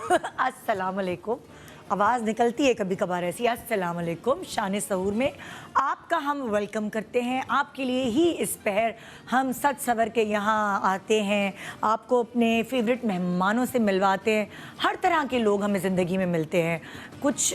अस्सलाम वालेकुम। आवाज़ निकलती है कभी कभार ऐसी। अस्सलाम वालेकुम। शान सहूर में आपका हम वेलकम करते हैं। आपके लिए ही इस पहर हम सज सवर के यहाँ आते हैं, आपको अपने फेवरेट मेहमानों से मिलवाते हैं। हर तरह के लोग हमें ज़िंदगी में मिलते हैं। कुछ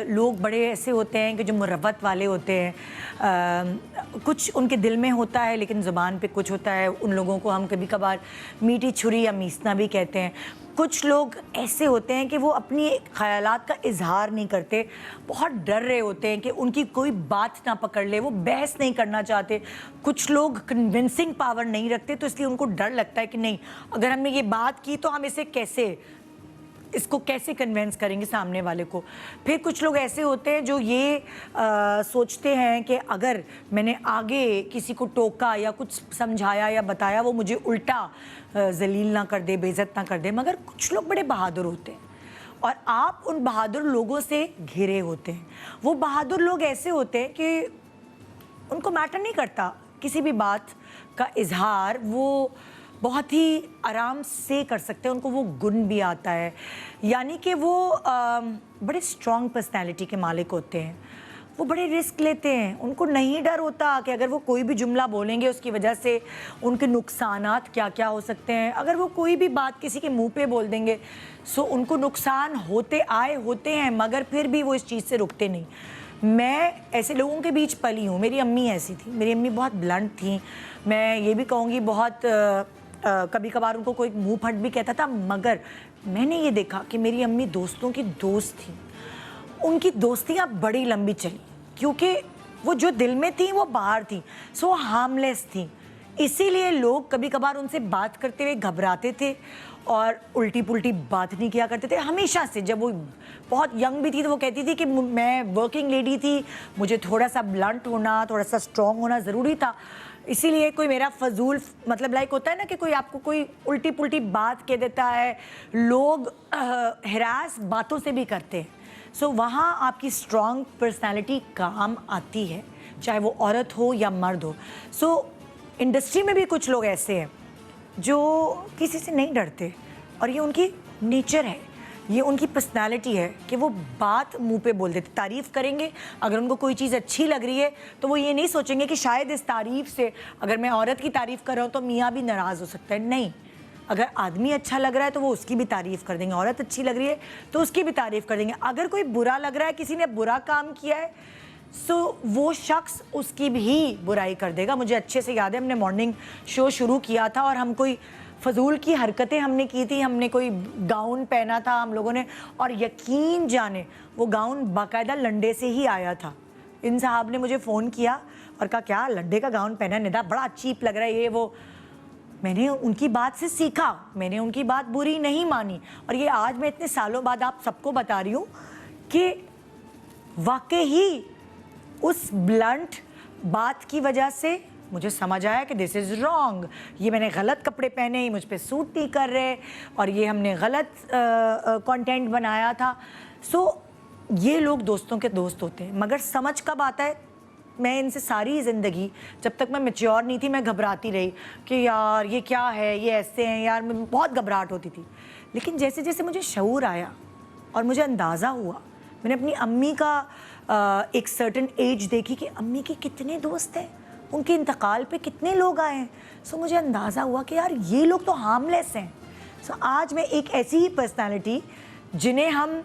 लोग बड़े ऐसे होते हैं कि जो मुरव्वत वाले होते हैं, कुछ उनके दिल में होता है लेकिन ज़ुबान पे कुछ होता है। उन लोगों को हम कभी कभार मीठी छुरी या मीसना भी कहते हैं। कुछ लोग ऐसे होते हैं कि वो अपनी ख़यालात का इजहार नहीं करते, बहुत डर रहे होते हैं कि उनकी कोई बात ना पकड़ ले, वो बहस नहीं करना चाहते। कुछ लोग कन्विंसिंग पावर नहीं रखते, तो इसलिए उनको डर लगता है कि नहीं, अगर हमने ये बात की तो हम इसको कैसे कन्विंस करेंगे सामने वाले को। फिर कुछ लोग ऐसे होते हैं जो ये सोचते हैं कि अगर मैंने आगे किसी को टोका या कुछ समझाया या बताया, वो मुझे उल्टा जलील ना कर दे, बेइज्जत ना कर दे। मगर कुछ लोग बड़े बहादुर होते हैं और आप उन बहादुर लोगों से घिरे होते हैं। वो बहादुर लोग ऐसे होते हैं कि उनको मैटर नहीं करता किसी भी बात का इजहार, वो बहुत ही आराम से कर सकते हैं। उनको वो गुण भी आता है, यानी कि वो बड़े स्ट्रॉन्ग पर्सनैलिटी के मालिक होते हैं। वो बड़े रिस्क लेते हैं, उनको नहीं डर होता कि अगर वो कोई भी जुमला बोलेंगे उसकी वजह से उनके नुकसानात क्या क्या हो सकते हैं। अगर वो कोई भी बात किसी के मुंह पे बोल देंगे सो उनको नुकसान होते हैं, मगर फिर भी वो इस चीज़ से रुकते नहीं। मैं ऐसे लोगों के बीच पली हूँ। मेरी अम्मी ऐसी थी, मेरी अम्मी बहुत ब्लंट थी। मैं ये भी कहूँगी बहुत कभी कभार उनको कोई मुंह फट भी कहता था, मगर मैंने ये देखा कि मेरी अम्मी दोस्तों की दोस्त थी। उनकी दोस्तियाँ बड़ी लंबी चली क्योंकि वो जो दिल में थी वो बाहर थी, सो हार्मलेस थी। इसीलिए लोग कभी कभार उनसे बात करते हुए घबराते थे और उल्टी पुल्टी बात नहीं किया करते थे हमेशा से। जब वो बहुत यंग भी थी तो वो कहती थी कि मैं वर्किंग लेडी थी, मुझे थोड़ा सा ब्लंट होना, थोड़ा सा स्ट्रॉन्ग होना ज़रूरी था। इसीलिए कोई मेरा फजूल मतलब लाइक होता है ना कि कोई आपको कोई उल्टी पुल्टी बात कह देता है, लोग हरास बातों से भी करते हैं। सो वहाँ आपकी स्ट्रॉन्ग पर्सनालिटी काम आती है, चाहे वो औरत हो या मर्द हो। सो इंडस्ट्री में भी कुछ लोग ऐसे हैं जो किसी से नहीं डरते और ये उनकी नेचर है, ये उनकी पर्सनालिटी है कि वो बात मुंह पे बोल देते। तारीफ़ करेंगे, अगर उनको कोई चीज़ अच्छी लग रही है तो वो ये नहीं सोचेंगे कि शायद इस तारीफ़ से अगर मैं औरत की तारीफ़ कर रहा हूँ तो मियाँ भी नाराज़ हो सकता है। नहीं, अगर आदमी अच्छा लग रहा है तो वो उसकी भी तारीफ़ कर देंगे, औरत अच्छी लग रही है तो उसकी भी तारीफ़ कर देंगे। अगर कोई बुरा लग रहा है, किसी ने बुरा काम किया है, सो वो शख्स उसकी भी बुराई कर देगा। मुझे अच्छे से याद है, हमने मॉर्निंग शो शुरू किया था और हम कोई फजूल की हरकतें हमने की थी। हमने कोई गाउन पहना था हम लोगों ने, और यकीन जाने वो गाउन बाकायदा लंडे से ही आया था। इन साहब ने मुझे फ़ोन किया और कहा क्या लंडे का गाउन पहना है निदा, बड़ा चीप लग रहा है ये वो। मैंने उनकी बात से सीखा, मैंने उनकी बात बुरी नहीं मानी, और ये आज मैं इतने सालों बाद आप सबको बता रही हूँ कि वाकई ही उस ब्लंट बात की वजह से मुझे समझ आया कि दिस इज़ रॉन्ग, ये मैंने गलत कपड़े पहने, ये मुझ पे सूट नहीं कर रहे और ये हमने गलत कंटेंट बनाया था। सो ये लोग दोस्तों के दोस्त होते हैं, मगर समझ कब आता है? मैं इनसे सारी ज़िंदगी, जब तक मैं मैच्योर नहीं थी, मैं घबराती रही कि यार ये क्या है, ये ऐसे हैं यार, मैं बहुत घबराहट होती थी। लेकिन जैसे जैसे मुझे शऊर आया और मुझे अंदाज़ा हुआ, मैंने अपनी अम्मी का एक सर्टन एज देखी कि अम्मी के कितने दोस्त हैं, उनके इंतकाल पे कितने लोग आए हैं। सो मुझे अंदाज़ा हुआ कि यार ये लोग तो हार्मलेस हैं। सो आज मैं एक ऐसी ही पर्सनालिटी जिन्हें हम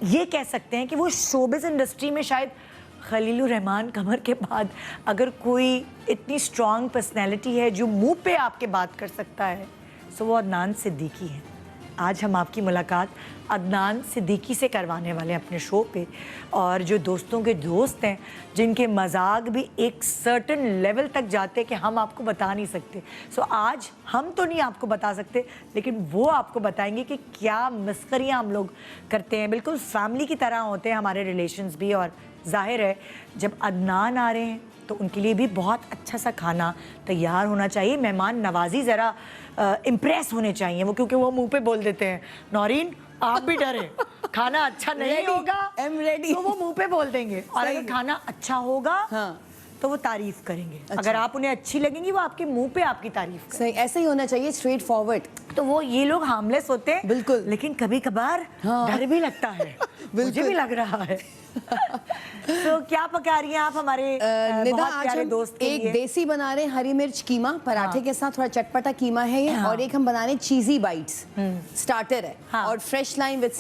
ये कह सकते हैं कि वो शोबिज़ इंडस्ट्री में शायद खलीलुर रहमान कमर के बाद अगर कोई इतनी स्ट्रॉन्ग पर्सनैलिटी है जो मुंह पे आपके बात कर सकता है, सो वो अदनान सिद्दीकी है। आज हम आपकी मुलाकात अदनान सिद्दीकी से करवाने वाले हैं अपने शो पे, और जो दोस्तों के दोस्त हैं, जिनके मजाक भी एक सर्टन लेवल तक जाते हैं कि हम आपको बता नहीं सकते। सो आज हम तो नहीं आपको बता सकते, लेकिन वो आपको बताएंगे कि क्या मस्खरियाँ हम लोग करते हैं। बिल्कुल फैमिली की तरह होते हैं हमारे रिलेशंस भी, और जाहिर है जब अदनान आ रहे हैं तो उनके लिए भी बहुत अच्छा सा खाना तैयार होना चाहिए। मेहमान नवाजी ज़रा इम्प्रेस होने चाहिए वो, क्योंकि वो मुंह पे बोल देते हैं नौरीन आप भी डरे खाना अच्छा नहीं होगा, I'm ready. तो वो मुंह पे बोल देंगे, और अगर खाना अच्छा होगा हाँ, तो वो तारीफ करेंगे। अगर आप उन्हें अच्छी लगेंगी वो आपके मुंह पे आपकी तारीफ करेंगे। सही, ऐसा ही होना चाहिए, स्ट्रेट फॉरवर्ड। तो वो ये लोग हार्मलेस होते हैं बिल्कुल, लेकिन कभी कभार डर भी लगता है। मुझे भी लग रहा है। तो क्या पका रही हैं आप हमारे निदा? बहुत आज प्यारे हम दोस्त के एक लिए? देसी बना रहे हैं हरी मिर्च कीमा पराठे के साथ, थोड़ा चटपटा कीमा है ये। और एक हम बना रहे हैं चीजी बाइट्स, स्टार्टर है। और फ्रेश लाइम विद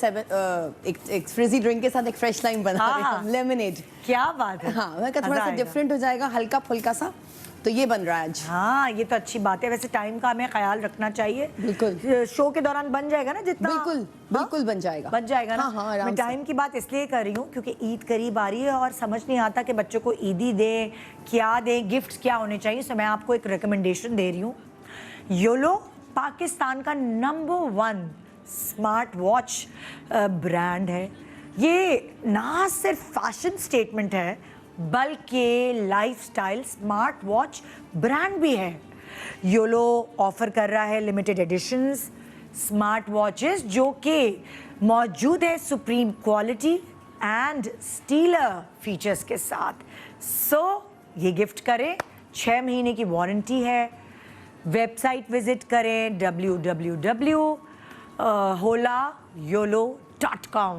एक फ्रिजी ड्रिंक के साथ एक फ्रेश लाइम बना रहे हैं, लेमनेड। क्या बात है। हाँ, मैं थोड़ा सा डिफरेंट हो जाएगा, हल्का फुल्का सा, तो ये बन रहा है आज। हाँ, ये तो अच्छी बात है। वैसे टाइम का हमें ख्याल रखना चाहिए। बिल्कुल, शो के दौरान बन जाएगा ना जितना? बिल्कुल बन जाएगा। बन जाएगा ना? हाँ, मैं टाइम की बात इसलिए कर रही हूँ क्योंकि ईद करीब आ रही है और समझ नहीं आता कि बच्चों को ईदी दें, क्या दें, गिफ्ट क्या होने चाहिए। सो मैं आपको एक रिकमेंडेशन दे रही हूँ। योलो पाकिस्तान का नंबर 1 स्मार्ट वॉच ब्रांड है। ये ना सिर्फ फैशन स्टेटमेंट है बल्कि लाइफस्टाइल स्मार्ट वॉच ब्रांड भी है। योलो ऑफर कर रहा है लिमिटेड एडिशंस स्मार्ट वॉचेस जो कि मौजूद है supreme quality and stealer features के साथ। सो ये गिफ्ट करें, 6 महीने की वारंटी है। वेबसाइट विजिट करें www.holayolo.com।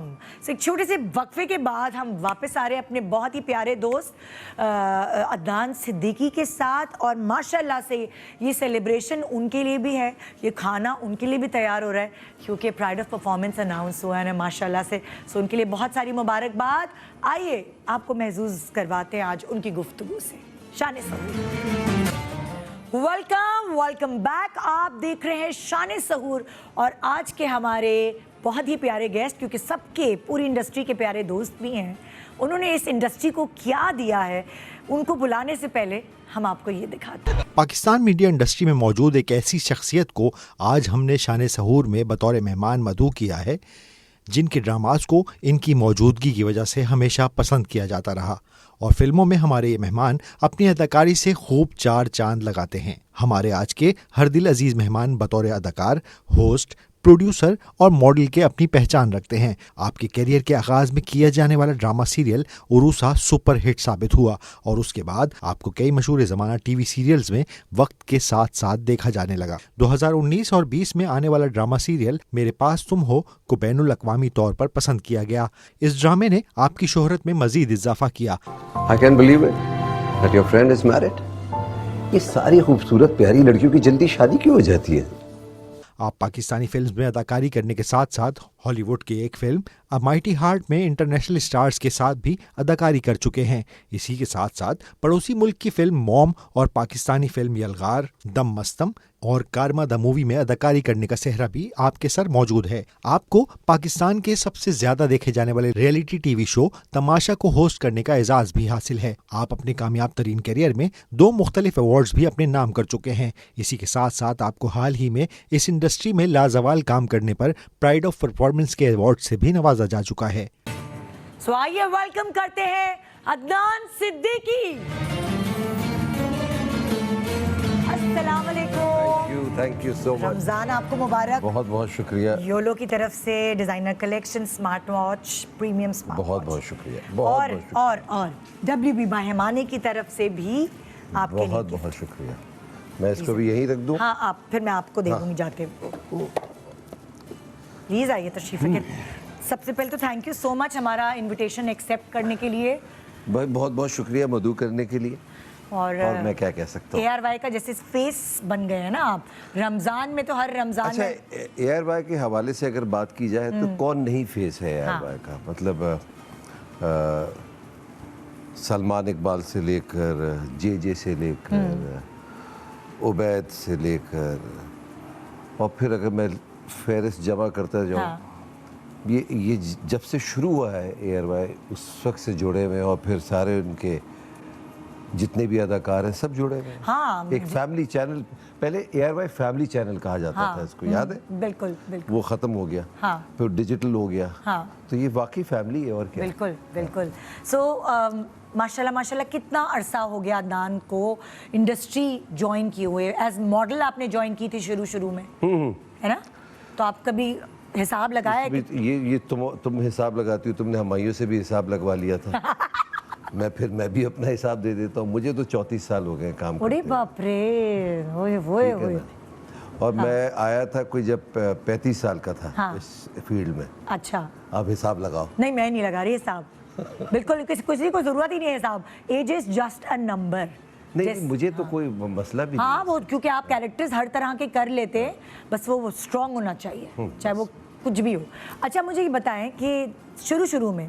एक छोटे से वक्फे के बाद हम वापस आ रहे हैं अपने बहुत ही प्यारे दोस्त अदनान सिद्दीकी के साथ। और माशाल्लाह से ये सेलिब्रेशन उनके लिए भी है, ये खाना उनके लिए भी तैयार हो रहा है क्योंकि प्राइड ऑफ परफॉर्मेंस अनाउंस हुआ है ना माशाल्लाह से। सो उनके लिए बहुत सारी मुबारकबाद। आइए आपको महसूस करवाते हैं आज उनकी गुफ्तगू से। शान सहूर, वेलकम बैक। आप देख रहे हैं शान सहूर और आज के हमारे बहुत ही प्यारे गेस्ट, क्योंकि सबके पूरी इंडस्ट्री के प्यारे दोस्त भी हैं, उन्होंने इस इंडस्ट्री को क्या दिया है, उनको बुलाने से पहले हम आपको ये दिखाते हैं। पाकिस्तान मीडिया इंडस्ट्री में मौजूद एक ऐसी शख्सियत को आज हमने शान सहूर में बतौर मेहमान मदऊ किया है जिनके ड्रामास को इनकी मौजूदगी की वजह से हमेशा पसंद किया जाता रहा और फिल्मों में हमारे ये मेहमान अपनी अदाकारी से खूब 4 चांद लगाते हैं। हमारे आज के हर दिल अजीज मेहमान बतौर अदाकार, होस्ट, प्रोड्यूसर और मॉडल के अपनी पहचान रखते हैं। आपके करियर के आगाज में किया जाने वाला ड्रामा सीरियल उरूसा सुपर हिट साबित हुआ और उसके बाद आपको कई मशहूर ज़माना टीवी सीरियल्स में वक्त के साथ साथ देखा जाने लगा। 2019 और 20 में आने वाला ड्रामा सीरियल मेरे पास तुम हो को बैनुल अक़वामी तौर पर पसंद किया गया। इस ड्रामे ने आपकी शोहरत में मजीद इजाफा किया। I can't believe it that your friend is married. ये सारी खूबसूरत प्यारी लड़कियों की जल्दी शादी क्यों हो जाती है? आप पाकिस्तानी फिल्म्स में अदाकारी करने के साथ साथ हॉलीवुड की एक फिल्म अ माइटी हार्ट में इंटरनेशनल स्टार्स के साथ भी अदाकारी कर चुके हैं। इसी के साथ साथ पड़ोसी मुल्क की फिल्म मॉम और पाकिस्तानी फिल्म यलगार, दम मस्तम और कारमा द मूवी में अदाकारी करने का सेहरा भी आपके सर मौजूद है। आपको पाकिस्तान के सबसे ज्यादा देखे जाने वाले रियलिटी टीवी शो तमाशा को होस्ट करने का एजाज भी हासिल है। आप अपने कामयाब तरीन करियर में 2 मुख्तलिफ अवार्ड्स भी अपने नाम कर चुके हैं। इसी के साथ साथ आपको हाल ही में इस इंडस्ट्री में लाजवाल काम करने पर प्राइड ऑफ परफॉर्मेंस के अवार्ड से भी नवाजा जा चुका है। सो आइए वेलकम करते हैं अदनान सिद्दीकी। अस्सलाम वालेकुम। Thank you so much. Ramzan आपको मुबारक। बहुत बहुत शुक्रिया। योलो की तरफ से designer collection smart watch, premium smart बहुत वॉच। बहुत शुक्रिया। और WB बाहमानी की तरफ से भी आपके लिए बहुत बहुत शुक्रिया। मैं इसको भी यहीं रख दूं? हाँ, आप फिर मैं आपको दे दूंगी जाते हुए। प्लीज आइए, तशरीफ रखिए। सबसे पहले तो थैंक यू सो मच हमारा इनविटेशन एक्सेप्ट करने के लिए। भाई बहुत बहुत शुक्रिया मदऊ करने के लिए। और मैं क्या कह सकता हूँ, ARY का जैसे फेस बन गए हैं ना आप रमजान में, तो हर रमजान अच्छा में। ARY के हवाले से अगर बात की जाए तो कौन नहीं फेस है ARY का? मतलब सलमान इकबाल से लेकर JJ से लेकर उबैद से लेकर, और फिर अगर मैं फहरिस्त जमा करता जाऊँ, ये जब से शुरू हुआ है ARY उस वक्त से जुड़े हुए, और फिर सारे उनके जितने भी अदाकार हैं सब जुड़े हुए हैं। हाँ, एक फैमिली चैनल, पहले ARY फैमिली चैनल कहा जाता था इसको, याद है? बिल्कुल बिल्कुल। वो ख़त्म हो गया। हाँ। फिर डिजिटल हो गया। हाँ। तो ये वाकई फैमिली है और क्या। बिल्कुल बिल्कुल। सो माशाल्लाह कितना अरसा हो गया अदनान को इंडस्ट्री ज्वाइन किए हुए। एज मॉडल आपने ज्वाइन की थी शुरू में, है ना? तो आप कभी हिसाब लगाया है कि ये तुम हिसाब लगाती हो, तुमने हमायूं से भी हिसाब लगवा लिया था। मैं भी अपना हिसाब दे देता हूँ। मुझे तो 34 साल हो गए काम अरे करते बाप रे, ओए ओए ठीक है ओए। ना? और मैं आया था कोई जब 35 साल का था हाँ। इस फील्ड में। अच्छा, आप हिसाब लगाओ। नहीं मैं नहीं लगा रही हिसाब, बिल्कुल किसी को जरूरत ही नहीं है हिसाब। Age is just a number. नहीं, मुझे तो कोई मसला भी हाँ नहीं वो क्योंकि आप कैरेक्टर्स हर तरह के कर लेते हैं, बस वो स्ट्रांग होना चाहिए, चाहे वो कुछ भी हो। अच्छा मुझे ये बताएं कि शुरू में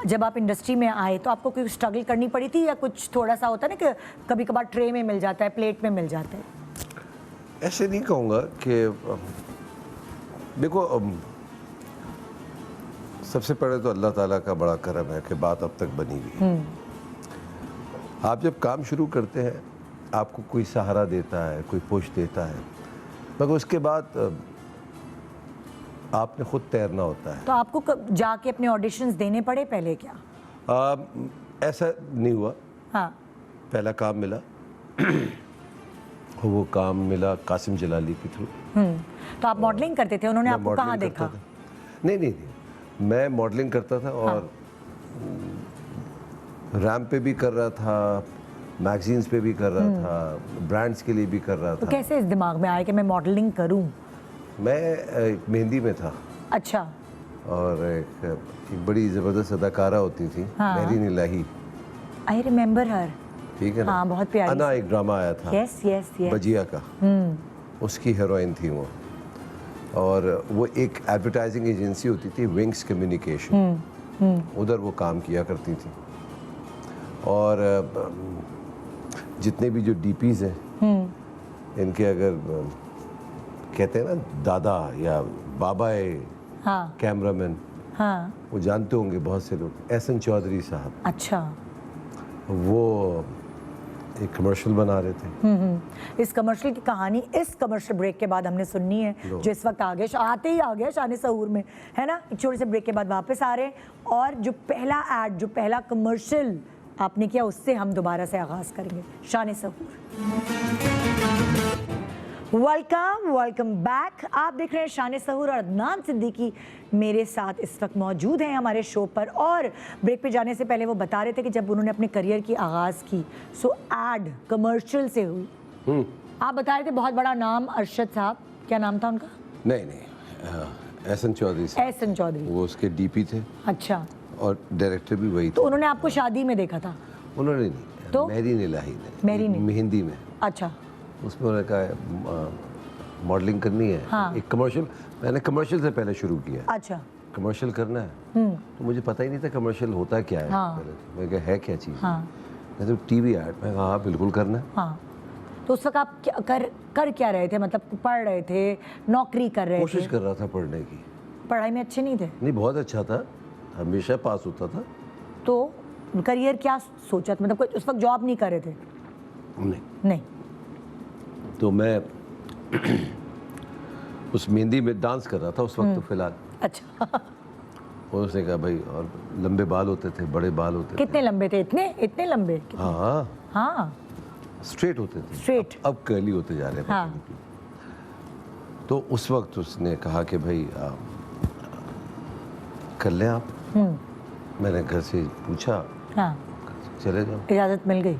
जब आप इंडस्ट्री में आए तो आपको कोई स्ट्रगल करनी पड़ी थी, या कुछ थोड़ा सा होता है ना कि कभी कभार ट्रे में मिल जाता है, प्लेट में मिल जाता है? ऐसे नहीं कहूँगा कि देखो सबसे पहले तो अल्लाह ताला का बड़ा करम है कि बात अब तक बनी हुई है। आप जब काम शुरू करते हैं आपको कोई सहारा देता है, कोई पुश देता है, मगर उसके बाद आपने खुद तैरना होता है। तो आपको जाके अपने ऑडिशंस देने पड़े पहले क्या? ऐसा नहीं हुआ। हाँ पहला काम मिला वो काम मिला कासिम जलाली के थ्रू। तो आप मॉडलिंग करते थे, उन्होंने मैं आपको मॉडलिंग कहाँ करता देखा? था। नहीं, मैं मॉडलिंग करता था और रैम्प पे भी कर रहा था, मैगजीन्स पे भी कर रहा था, ब्रांड्स के लिए भी कर रहा तो था। कैसे इस दिमाग में आया कि मैं मॉडलिंग करूं? मैं एक मेहंदी में था अच्छा, और एक बड़ी ज़बरदस्त अदाकारा होती थी मेहरीन इलाही, आई रिमेम्बर हर। ठीक है ना? हाँ, बहुत प्यारी अना सी। एक ड्रामा आया था यस यस यस। बजिया का, उसकी हीरोइन थी वो। और वो एक एडवर्टाइजिंग एजेंसी होती थी विंग्स कम्युनिकेशन, उधर वो काम किया करती थी। और जितने भी जो डीपीज हैं इनके अगर कहते हैं ना दादा या बाबा हाँ कैमरामैन, हाँ। वो जानते होंगे बहुत से लोग, एहसन चौधरी साहब, अच्छा। वो एक कमर्शियल बना रहे थे। इस कमर्शियल की कहानी इस कमर्शियल ब्रेक के बाद हमने सुननी है, जो इस वक्त आते ही आ गया शान सहूर में, है ना? एक छोटे से ब्रेक के बाद वापस आ रहे हैं और जो पहला एड, जो पहला कमर्शियल आपने किया, उससे हम दोबारा से आगाज करेंगे। शान सहूर, वेलकम बैक। आप देख रहे हैं शान सहूर और अदनान सिद्दीकी मेरे साथ इस वक्त मौजूद हैं हमारे शो पर। और ब्रेक पे जाने से पहले वो बता रहे थे कि जब उन्होंने अपने करियर की आगाज़ की सो एड कमर्शियल से हुई। आप बता रहे थे बहुत बड़ा नाम अरशद साहब, क्या नाम था उनका? नहीं, एहसन चौधरी साहब, एहसन चौधरी, वो उसके डीपी थे। अच्छा। और डायरेक्टर भी वही तो थे। उन्होंने आपको शादी में देखा था? उन्होंने नहीं, तो मेहरीन इलाही ने, मेहरीन मेहंदी में। अच्छा। उसमें उन्होंने कहा मॉडलिंग करनी है। हाँ। एक कमर्शियल, मैंने कमर्शियल से पहले शुरू किया। अच्छा। कमर्शियल करना है, तो मुझे पता ही नहीं था कमर्शियल होता क्या है। हाँ। पहले तो मैं कहा है क्या चीज़? हाँ। मैं तो टीवी ऐड, मैं कहा हाँ बिल्कुल करना है। हाँ। तो उस वक्त आप कर क्या रहे थे? मतलब पढ़ रहे थे, नौकरी कर रहे थे? कोशिश कर रहा था पढ़ने की। पढ़ाई में अच्छे नहीं थे? नहीं, बहुत अच्छा था, हमेशा पास होता था। तो करियर क्या सोचा था? मतलब उस वक्त जॉब नहीं कर रहे थे? नहीं। तो मैं उस मेहंदी में डांस कर रहा था उस वक्त तो फिलहाल। अच्छा। और उसने कहा भाई, और लंबे बाल होते थे, बड़े बाल होते कितने लंबे थे? इतने लंबे? थे। हाँ, हाँ, स्ट्रेट होते थे। स्ट्रेट। अब कर्ली होते जा रहे हैं। हाँ। तो उस वक्त उसने कहा कि भाई कर लें आप। मैंने घर से पूछा, हाँ, चले जाओ। इजाज़त मिल गई?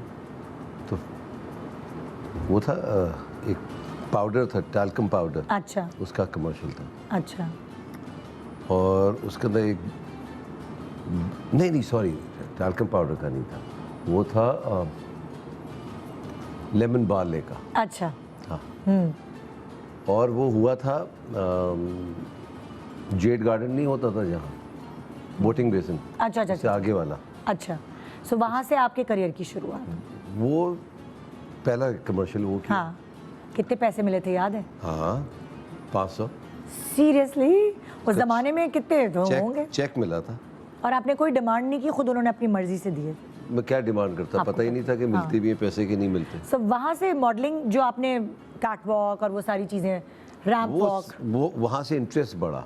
तो वो था एक पाउडर था, टैल्कम पाउडर। अच्छा। उसका कमर्शियल था। अच्छा। और उसके अंदर एक, नहीं सॉरी, टैल्कम पाउडर का नहीं था, वो था लेमन बार्ले का। अच्छा। हाँ। और वो हुआ था जेड गार्डन नहीं होता था जहाँ, बोटिंग बेसिन, अच्छा। अच्छा। उससे आगे वाला। अच्छा। सो वहाँ से आपके करियर की शुरुआत? वो पहला कमर्शियल वो किया। हाँ। कितने पैसे मिले थे याद है? हाँ, 500। सीरियसली? उस जमाने में कितने तो होंगे? चेक मिला था। और आपने कोई डिमांड नहीं की, खुद उन्होंने अपनी मर्जी से दिए? मैं क्या डिमांड करता, पता ही नहीं था कि मिलती भी है पैसे कि नहीं मिलते। सो वहाँ से मॉडलिंग, जो आपने कैट वॉक और वो सारी चीज़ें, रैंप वॉक, वो वहाँ से इंटरेस्ट बढ़ा।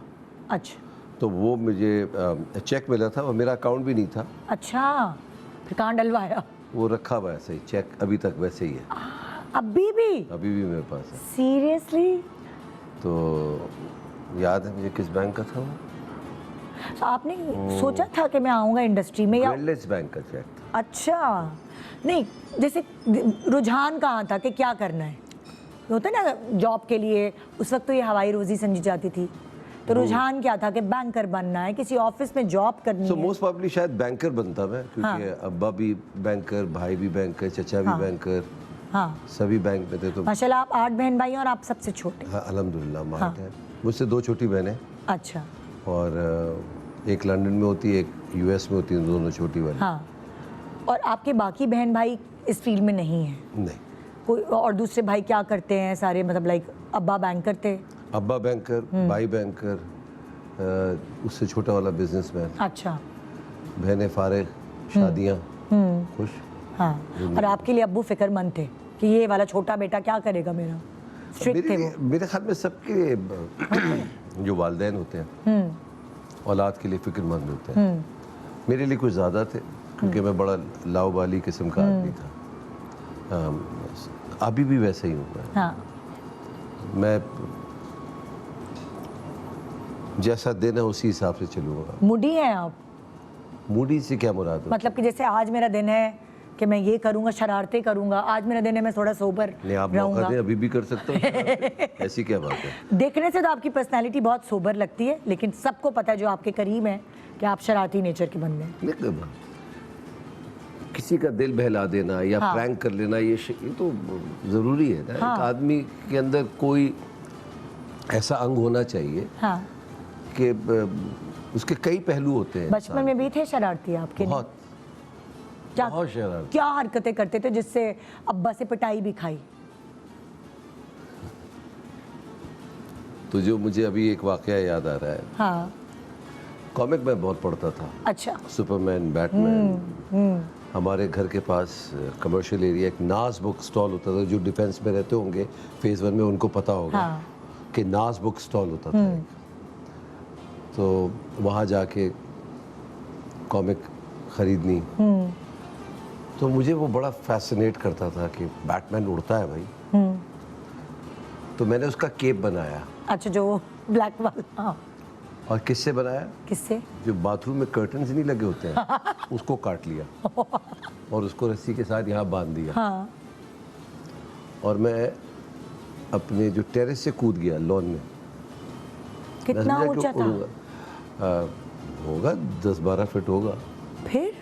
अच्छा। तो वो मुझे चेक मिला था और मेरा अकाउंट भी नहीं था। अच्छा, फिर कहाँ डलवाया? वो रखा हुआ ऐसे ही, चेक अभी तक वैसे ही है। अभी भी? अभी भी मेरे पास है। सीरियसली? तो याद है मुझे किस बैंक का था वो? तो आपने सोचा था कि मैं आऊँगा इंडस्ट्री में, या वेलनेस बैंक का चेक था। अच्छा, नहीं जैसे रुझान कहाँ था कि क्या करना है, होता है ना जॉब के लिए, उस वक्त तो ये हवाई रोजी समझी जाती थी, तो रुझान क्या था कि बैंकर बनना है, किसी ऑफिस में जॉब करनी सो है? मोस्ट प्रॉब्ली शायद बैंकर बनता मैं, क्योंकि अब्बा भी बैंकर, भाई भी बैंकर, चचा भी बैंकर, हाँ सभी बैंक में थे। तो माशाल्लाह आप 8 बहन भाई और आप सबसे छोटे? हाँ अल्हम्दुलिल्लाह मार्ट है। मुझसे 2 छोटी बहनें, अच्छा, और एक लंदन में होती है, एक यूएस में होती है, दोनों छोटी वाली। हाँ, और आपके बाकी बहन भाई इस फील्ड में नहीं है? नहीं, कोई और दूसरे भाई क्या करते हैं सारे, मतलब लाइक अब्बा बैंकर थे? अब्बा बैंकर, भाई बैंकर, उससे छोटा वाला बिजनेसमैन, अच्छा, बहनें फारिग, शादियाँ, खुश। हाँ, और आपके लिए अब्बू फिक्रमंद थे कि ये वाला छोटा बेटा क्या करेगा मेरा? स्ट्रिक्ट थे वो? मेरे ख्याल में सबके जो वालिदैन होते हैं औलाद के लिए फिक्रमंद होते हैं। मेरे लिए कुछ ज़्यादा थे, क्योंकि मैं बड़ा लाउबाली किस्म का आदमी था। अभी भी वैसे ही हूँ मैं। हाँ, मैं जैसा दिन है उसी हिसाब से चलूँगा। मुडी हैं आप? मूडी से क्या मुराद है? मतलब कि जैसे आज मेरा दिन है कि मैं ये करूंगा, शरारतें करूंगा, आज मेरा दिन है मैं थोड़ा सोबर नहीं, आप मौका दें, अभी भी कर सकता हूँ। ऐसी क्या बात है? देखने से तो आपकी पर्सनालिटी बहुत सोबर लगती है, लेकिन सबको पता है जो आपके करीब हैं कि आप शरारती नेचर के बंदे हैं। नहीं, किसी का दिल बहला देना या प्रैंक कर लेना, ये तो ज़रूरी है ना। एक आदमी के अंदर कोई ऐसा अंग होना चाहिए हाँ, कि उसके कई पहलू होते हैं। बचपन में भी थे शरारती आपके? बहुत क्या बहुत शरारती। क्या हरकतें करते थे जिससे अब्बा से पिटाई भी खाई? तो जो मुझे अभी एक वाकया याद आ रहा है, हाँ, कॉमिक मैं बहुत पढ़ता था, अच्छा, सुपरमैन, बैटमैन। हमारे घर के पास कमर्शियल एरिया एक नाज बुक स्टॉल होता था। जो डिफेंस में रहते होंगे फेज़ 1 में, उनको पता होगा हाँ, कि नाज बुक स्टॉल होता था एक। तो वहाँ जाके कॉमिक ख़रीदनी, तो मुझे वो बड़ा फैसिनेट करता था कि बैटमैन उड़ता है भाई। तो मैंने उसका केप बनाया। अच्छा, जो ब्लैक वाला? हाँ, और किससे बनाया? किससे? जो बाथरूम में कर्टन्स नहीं लगे होते हैं उसको काट लिया और उसको रस्सी के साथ यहाँ बांध दिया। हाँ, और मैं अपने जो टेरेस से कूद गया लॉन में। कितना मैं समझा कि ऊंचा था? उड़ूंगा। होगा 10-12 फीट होगा। फिर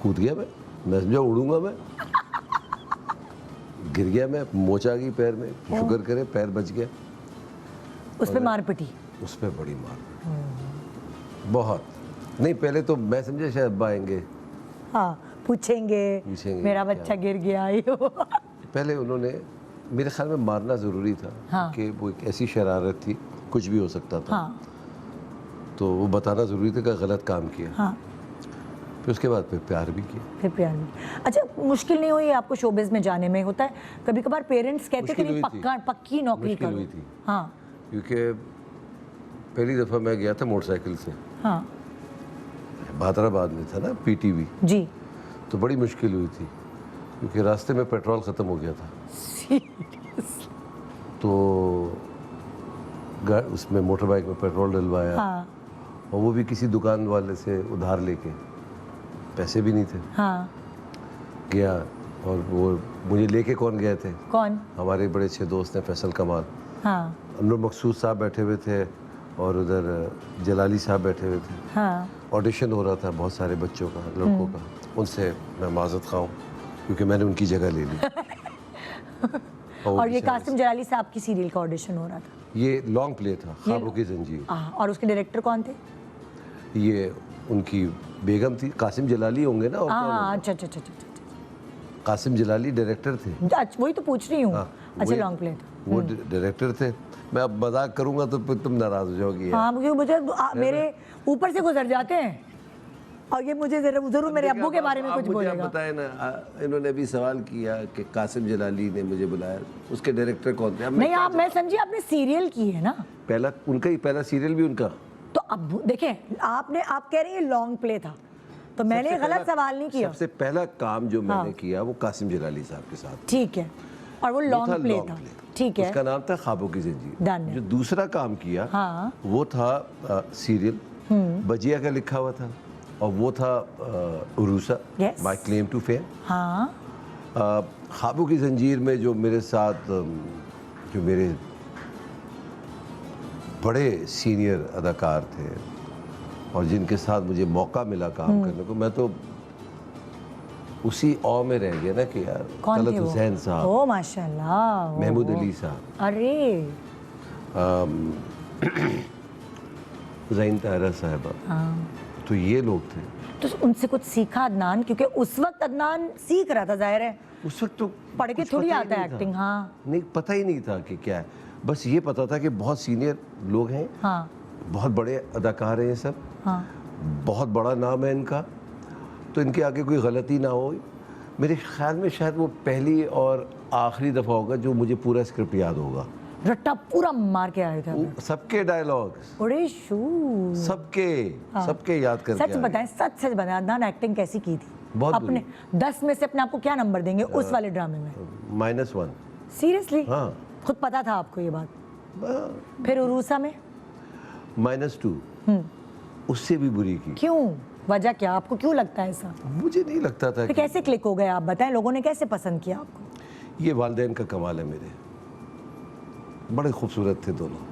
कूद गया मैं समझा उड़ूंगा मैं। गिर गया मैं, मोच आ गई पैर में, शुक्र करे पैर बच गया। उस पे मार पिटी? उस पर बड़ी मार, बहुत। नहीं, पहले तो मैं समझा शायद अब्बा आएंगे, हाँ, पूछेंगे मेरा बच्चा गिर गया यो। पहले उन्होंने, मेरे ख्याल में मारना ज़रूरी था। हाँ। कि वो एक ऐसी शरारत थी, कुछ भी हो सकता था। हाँ, तो वो बताना ज़रूरी था कि गलत काम किया। हाँ, फिर उसके बाद फिर प्यार भी किया। फिर प्यार में। अच्छा, मुश्किल नहीं हुई आपको शोबिज़ में जाने में? होता है कभी कभार पेरेंट्स कहते कि मुश्किल नहीं, हुई थी। पक्की नौकरी मुश्किल करो। हुई थी। हाँ, क्योंकि पहली दफ़ा मैं गया था मोटरसाइकिल से, हाँ, भादराबाद में था ना पीटीवी। जी, तो बड़ी मुश्किल हुई थी, क्योंकि रास्ते में पेट्रोल ख़त्म हो गया था। तो उसमें मोटर बाइक में पेट्रोल डलवाया। हाँ, और वो भी किसी दुकान वाले से उधार लेके, पैसे भी नहीं थे। हाँ, गया, और वो मुझे लेके कौन गए थे? कौन? हमारे बड़े अच्छे दोस्त हैं फैसल कमाल। हाँ, नूर मकसूद साहब बैठे हुए थे और उधर जलाली साहब बैठे हुए थे। हाँ, ऑडिशन हो रहा था बहुत सारे बच्चों का, लड़कों का। उनसे मैं माजरत खाऊं क्योंकि मैंने उनकी जगह ले ली। और ये कासिम जलाली साहब की सीरियल का ऑडिशन हो रहा था? ये लॉन्ग प्ले था, ख्वाबों की जंजीर। और उसके डायरेक्टर कौन थे? ये उनकी बेगम थी, कासिम जलाली होंगे ना। और कौन हाँ, होगा? अच्छा अच्छा अच्छा अच्छा, कासिम जलाली डायरेक्टर थे। अच्छा, वही तो पूछ रही हूँ। अच्छा, वही- लॉन्ग प्ले था। वो डायरेक्टर थे। मैं अब मजाक करूंगा तो फिर तुम नाराज हो जाओगी। हाँ, मुझे मेरे ऊपर से गुजर जाते हैं और ये मुझे जरूर मेरे अब्बू के बारे में कुछ बोलेगा। बताए ना, इन्होंने भी सवाल किया कि कासिम जलाली ने मुझे बुलाया, उसके डायरेक्टर कौन थे? अब नहीं, आप, मैं समझी आपने सीरियल की है ना? पहला उनका ही, पहला सीरियल भी उनका। तो अब देखें, आप कह रही हैं लॉन्ग प्ले था, तो मैंने सबसे गलत पहला- सवाल नहीं किया। सबसे पहला काम जो मैंने किया वो कासिम जलाली साहब के साथ। ठीक है, और वो लॉन्ग प्ले था। ठीक है, उसका नाम था ख्वाबों की जंजीर। Done है। जो दूसरा काम किया हाँ। वो था सीरियल, बजिया का लिखा हुआ था। और वो था Urusa, Yes. My claim to fame. हाँ ख्वाबों की जंजीर में जो मेरे साथ जो मेरे बड़े सीनियर अदाकार थे और जिनके साथ मुझे मौका मिला काम करने को, मैं तो उसी औ में रह गया ना कि यार कौन तलत थे वो? हुसैन साहब, ओ माशाल्लाह, ओ, महमूद ओ। अली साहब, अरे ज़ैन ताहिरा साहिबा, हाँ, तो ये लोग थे। तो उनसे कुछ सीखा अदनान? क्योंकि उस वक्त अदनान सीख रहा था, जाहिर है उस वक्त तो पढ़ के कुछ थोड़ी पता ही आता है नहीं था। एक्टिंग। हाँ नहीं, पता ही नहीं था कि क्या है, बस ये पता था कि बहुत सीनियर लोग हैं, हाँ बहुत बड़े अदाकार हैं ये सब, हाँ बहुत बड़ा नाम है इनका, तो इनके आगे कोई गलती ना हो। मेरे ख्याल में शायद वो पहली और आखिरी दफ़ा होगा जो मुझे पूरा स्क्रिप्ट याद होगा। रट्टा पूरा मार के आए थे। सबके डायलॉग्स, बड़े शू सबके याद करके सच आए। बताएं, सच सच बताएं, अदनान एक्टिंग कैसी की थी? बहुत अपने 10 में से अपने आप को क्या नंबर देंगे उस वाले ड्रामे में? -1। सीरियसली? हाँ। खुद पता था आपको ये बात? फिर उरूसा में -2 उससे भी बुरी की। क्यों? वजह क्या? आपको क्यों लगता है ऐसा? मुझे नहीं लगता था फिर कि कैसे क्लिक हो गए आप? बताएं, लोगों ने कैसे पसंद किया आपको? ये वालिदैन का कमाल है मेरे, बड़े खूबसूरत थे दोनों।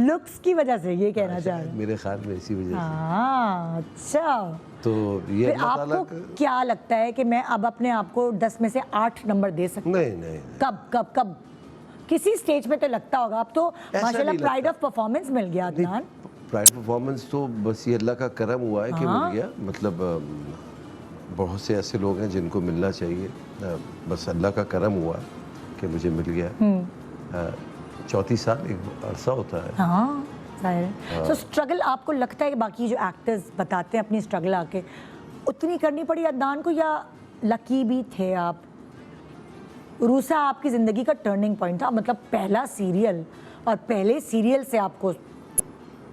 लुक्स की वजह से ये कहना चाह रहे हैं? मेरे ख्याल में इसी वजह से। हाँ, अच्छा। तो ये फिर अल्लाह ताला आपको क्या लगता है कि मैं अब अपने आप को 10 में से 8 नंबर दे सकती हूँ? नहीं नहीं, कब कब कब? किसी स्टेज पे तो लगता होगा। अब तो माशाल्लाह नहीं प्राइड लगता। ऑफ परफॉर्मेंस मिल गया अदनान। प्राइड परफॉर्मेंस तो बस ये अल्लाह का करम हुआ है कि हाँ। मिल गया। मतलब बहुत से ऐसे लोग हैं जिनको मिलना चाहिए, बस अल्लाह का करम हुआ है कि मुझे मिल गया। 34 साल एक अरसा होता है। हाँ, जाहिर है। तो स्ट्रगल आपको लगता है कि बाकी जो एक्टर्स बताते हैं अपनी स्ट्रगल आके, उतनी करनी पड़ी अदनान को, या लकी भी थे आप? रूसा आपकी ज़िंदगी का टर्निंग पॉइंट था, मतलब पहला सीरियल, और पहले सीरियल से आपको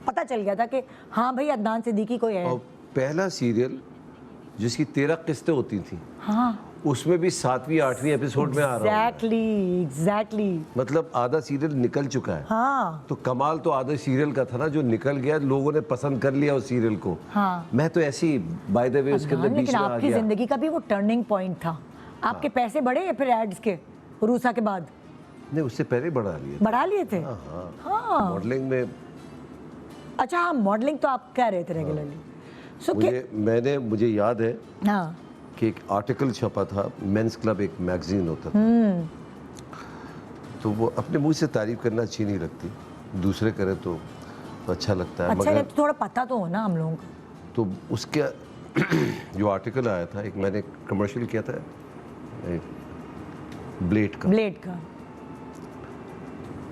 पता चल गया था कि हाँ भाई अदनान सिद्दीकी कोई है। और पहला सीरियल जिसकी 13 किस्तें होती थी, हाँ, उसमें भी 7वीं 8वीं एपिसोड में आ रहा हूँ। एग्जैक्टली। मतलब आधा सीरियल निकल चुका है। हाँ तो कमाल तो आधे सीरियल का था ना, जो निकल गया, लोगों ने पसंद कर लिया उस सीरियल को। हाँ। मैं तो ऐसे ही बाय द वे उसके अंदर बीच लेकिन में आ आपकी गया। ज़िंदगी का भी वो टर्निंग पॉइंट था। आपके पैसे बढ़े या फिर एड्स के रूसा के बाद? नहीं, उससे पहले बढ़ा लिए। बढ़ा लिए थे? हाँ, मॉडलिंग में अच्छा, हाँ, मॉडलिंग तो आप कर रहे थे रेगुलरली। सो मुझे याद है हाँ कि एक आर्टिकल छपा था, मेंस क्लब एक मैगजीन होता था, तो वो अपने मुंह से तारीफ करना अच्छी नहीं लगती, दूसरे करे तो अच्छा लगता है। अच्छा, मगर तो थोड़ा पता तो हो ना हम लोगों को। तो उसके जो आर्टिकल आया था, एक मैंने कमर्शियल किया था ब्लेड का,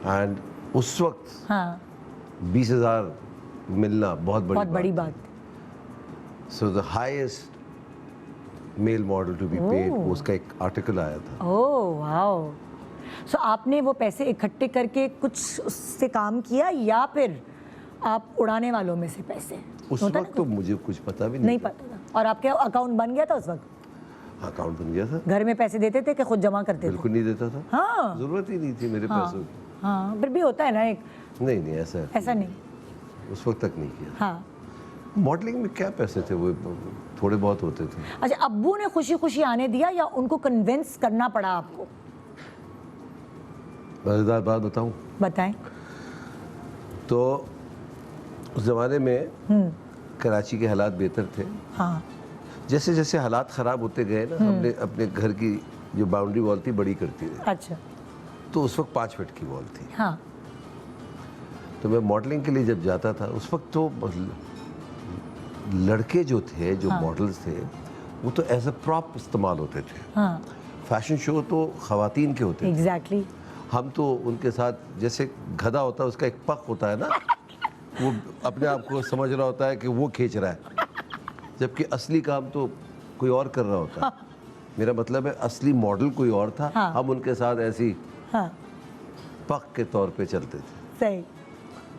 एंड उस वक्त हाँ 20,000 मिलना बहुत बड़ी बात। So the highest male model to be paid, उसका एक आर्टिकल आया था। Oh wow. सो आपने वो पैसे इकट्ठे करके कुछ उससे काम किया, या फिर आप उड़ाने वालों में से पैसे? उस होता वक्त ना तो मुझे कुछ पता भी नहीं पता था। और आपके अकाउंट बन गया था उस वक्त? अकाउंट बन गया था। घर में पैसे देते थे कि खुद जमा करते थे? बिल्कुल नहीं देता था। हाँ जरूरत ही नहीं थी मेरे पैसों की। हाँ, फिर भी होता है ना एक। नहीं ऐसा नहीं। उस वक्त तक नहीं किया। हाँ, मॉडलिंग में क्या पैसे थे, वो थोड़े बहुत होते थे। अच्छा, अब्बू ने खुशी खुशी आने दिया या उनको कन्विंस करना पड़ा आपको? मज़ेदार बात बताऊं बताएं। तो उस ज़माने में कराची के हालात बेहतर थे। हाँ जैसे जैसे हालात ख़राब होते गए ना, हमने अपने घर की जो बाउंड्री वॉल थी बड़ी करती रही। अच्छा। तो उस वक्त 5 फीट की वॉल थी। हाँ तो मैं मॉडलिंग के लिए जब जाता था, उस वक्त तो लड़के जो थे, जो मॉडल्स थे, वो तो एज अ प्रॉप इस्तेमाल होते थे। हाँ फैशन शो तो ख़वातीन के होते थे। एग्जैक्टली। हम तो उनके साथ, जैसे गधा होता है उसका एक पग होता है ना, वो अपने आप को समझ रहा होता है कि वो खींच रहा है, जबकि असली काम तो कोई और कर रहा होता है। मेरा मतलब है असली मॉडल कोई और था। हम उनके साथ ऐसी हाँ पग के तौर पे चलते थे सही।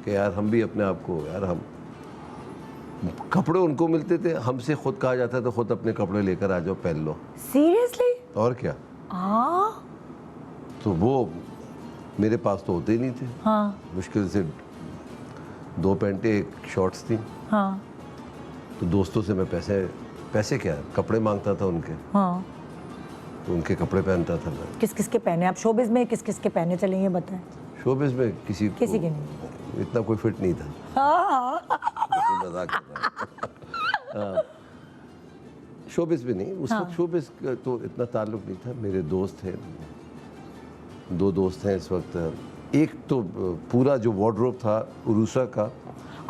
कि यार हम भी अपने आप को, यार हम कपड़े उनको मिलते थे, हमसे खुद कहा जाता था खुद अपने कपड़े लेकर आ जाओ, पहन लो। सीरियसली? और क्या। तो वो मेरे पास तो होते ही नहीं थे। हाँ मुश्किल से 2 पैंटें, 1 शॉर्ट्स थी। हाँ तो दोस्तों से मैं पैसे क्या, कपड़े मांगता था उनके, हाँ। तो उनके कपड़े पहनता था मैं। किस किस के पहने आप शोबिज में, किस किस के पहने चले ये बताएं। शोबिज में किसी के नहीं। इतना कोई फिट नहीं था। हाँ मजाक कर रहा हूँ। शोबिज भी नहीं, उस वक्त शोबिज का तो इतना ताल्लुक नहीं था। मेरे दोस्त थे, 2 दोस्त हैं इस वक्त। एक तो पूरा जो वार्डरोब था उरूसा का।